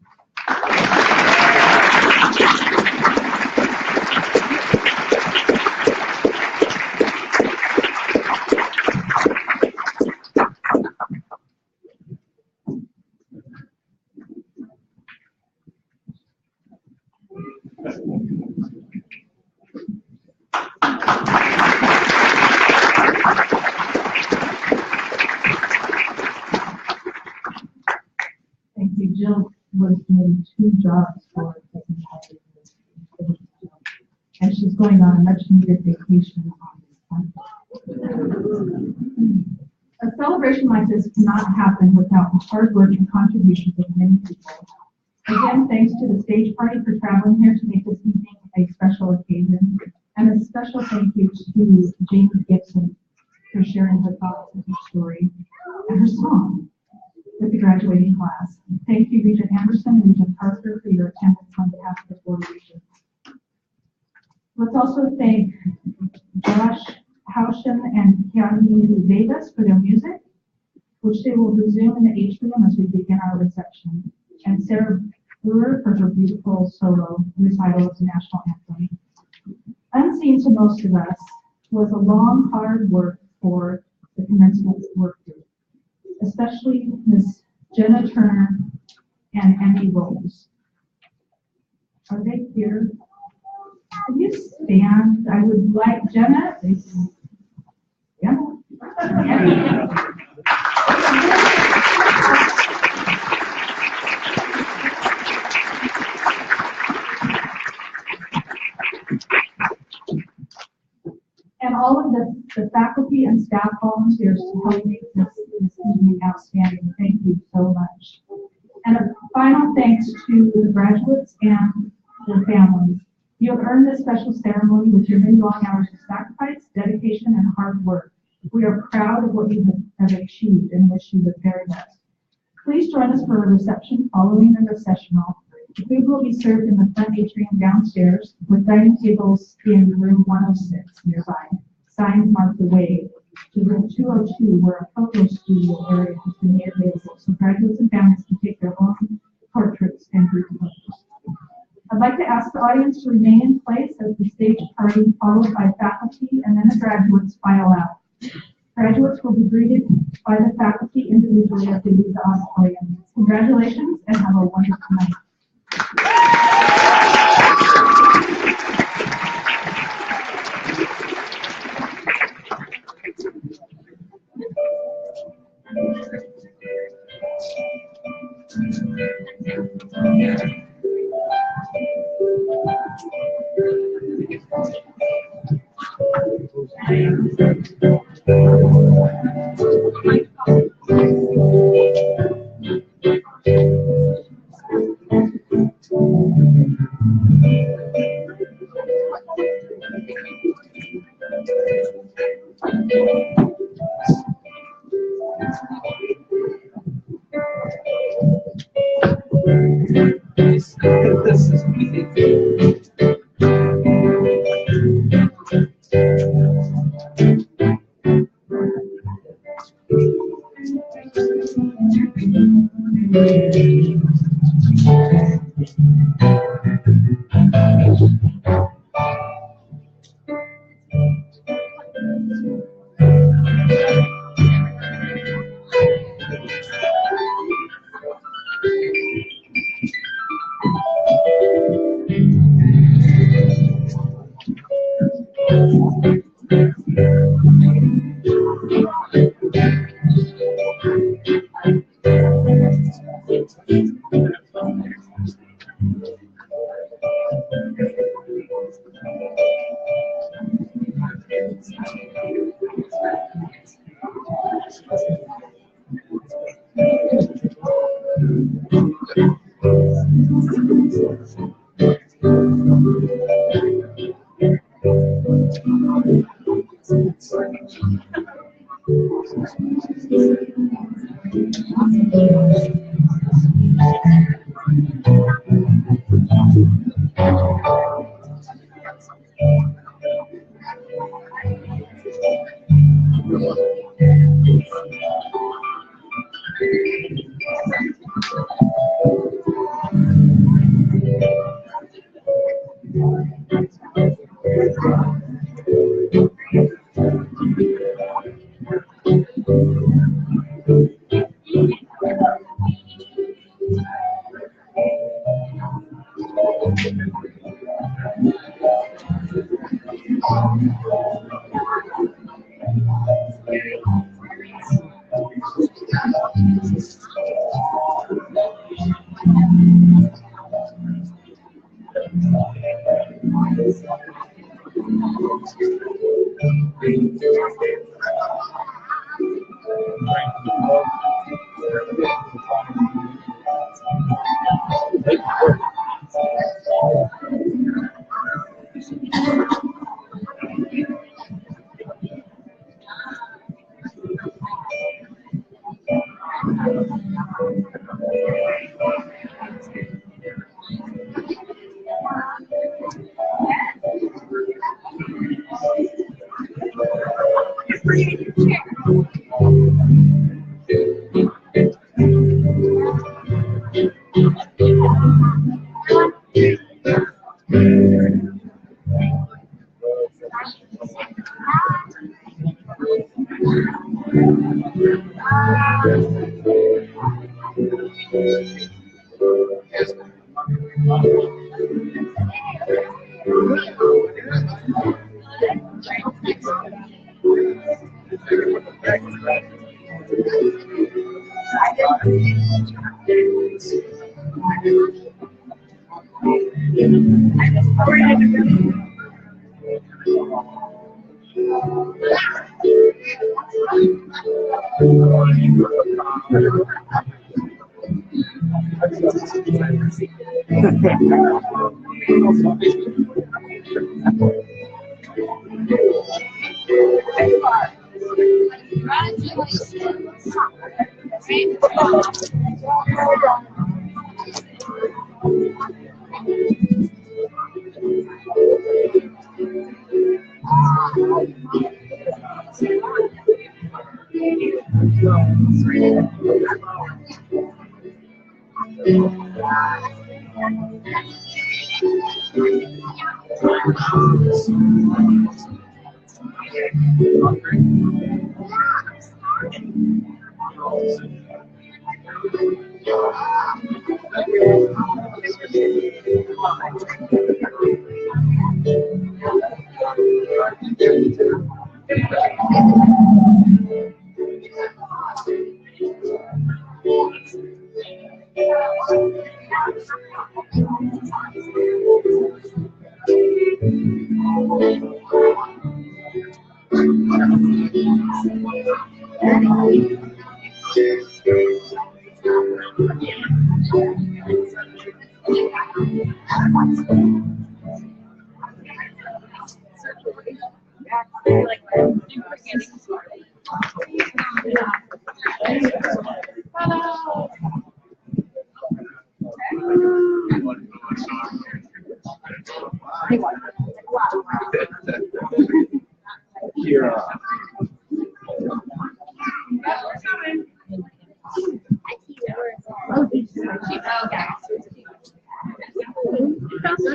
going on a much needed vacation on this campus. A celebration like this cannot happen without the hard work and contributions of many people. Again, thanks to the stage party for traveling here to make this evening a special occasion. And a special thank you to Jeannine Gibson for sharing her thoughts and her story and her song with the graduating class. Thank you, Regent Anderson and Regent Parker, for your attendance on behalf of the Board of Regents. Let's also thank Josh Haushen and Keanu Davis for their music, which they will resume in the atrium as we begin our reception, and Sarah Brewer for her beautiful solo recital of the national anthem. Unseen to most of us was a long, hard work for the commencement work group, especially Ms. Jenna Turner and Emmy Rose. Are they here? Can you stand? I would like Jenna. Yeah. And all of the faculty and staff volunteers to help make this evening outstanding. Thank you so much. And a final thanks to the graduates and their families. You have earned this special ceremony with your many long hours of sacrifice, dedication, and hard work. We are proud of what you have achieved and wish you the very best. Please join us for a reception following the recessional. The food will be served in the front atrium downstairs with dining tables in room 106 nearby. Signs mark the way to room 202 where a photo studio area has been made available so graduates and families can take their own portraits and group photos. I'd like to ask the audience to remain in place as the stage party followed by faculty and then the graduates file out. Graduates will be greeted by the faculty individually as they leave the auditorium. Congratulations and have a wonderful night.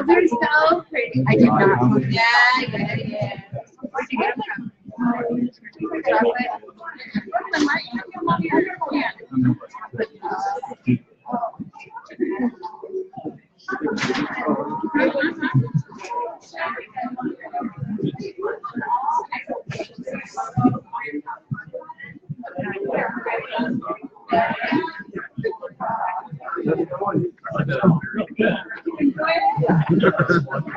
They're so pretty. I did not. Yeah. Where'd you get them from?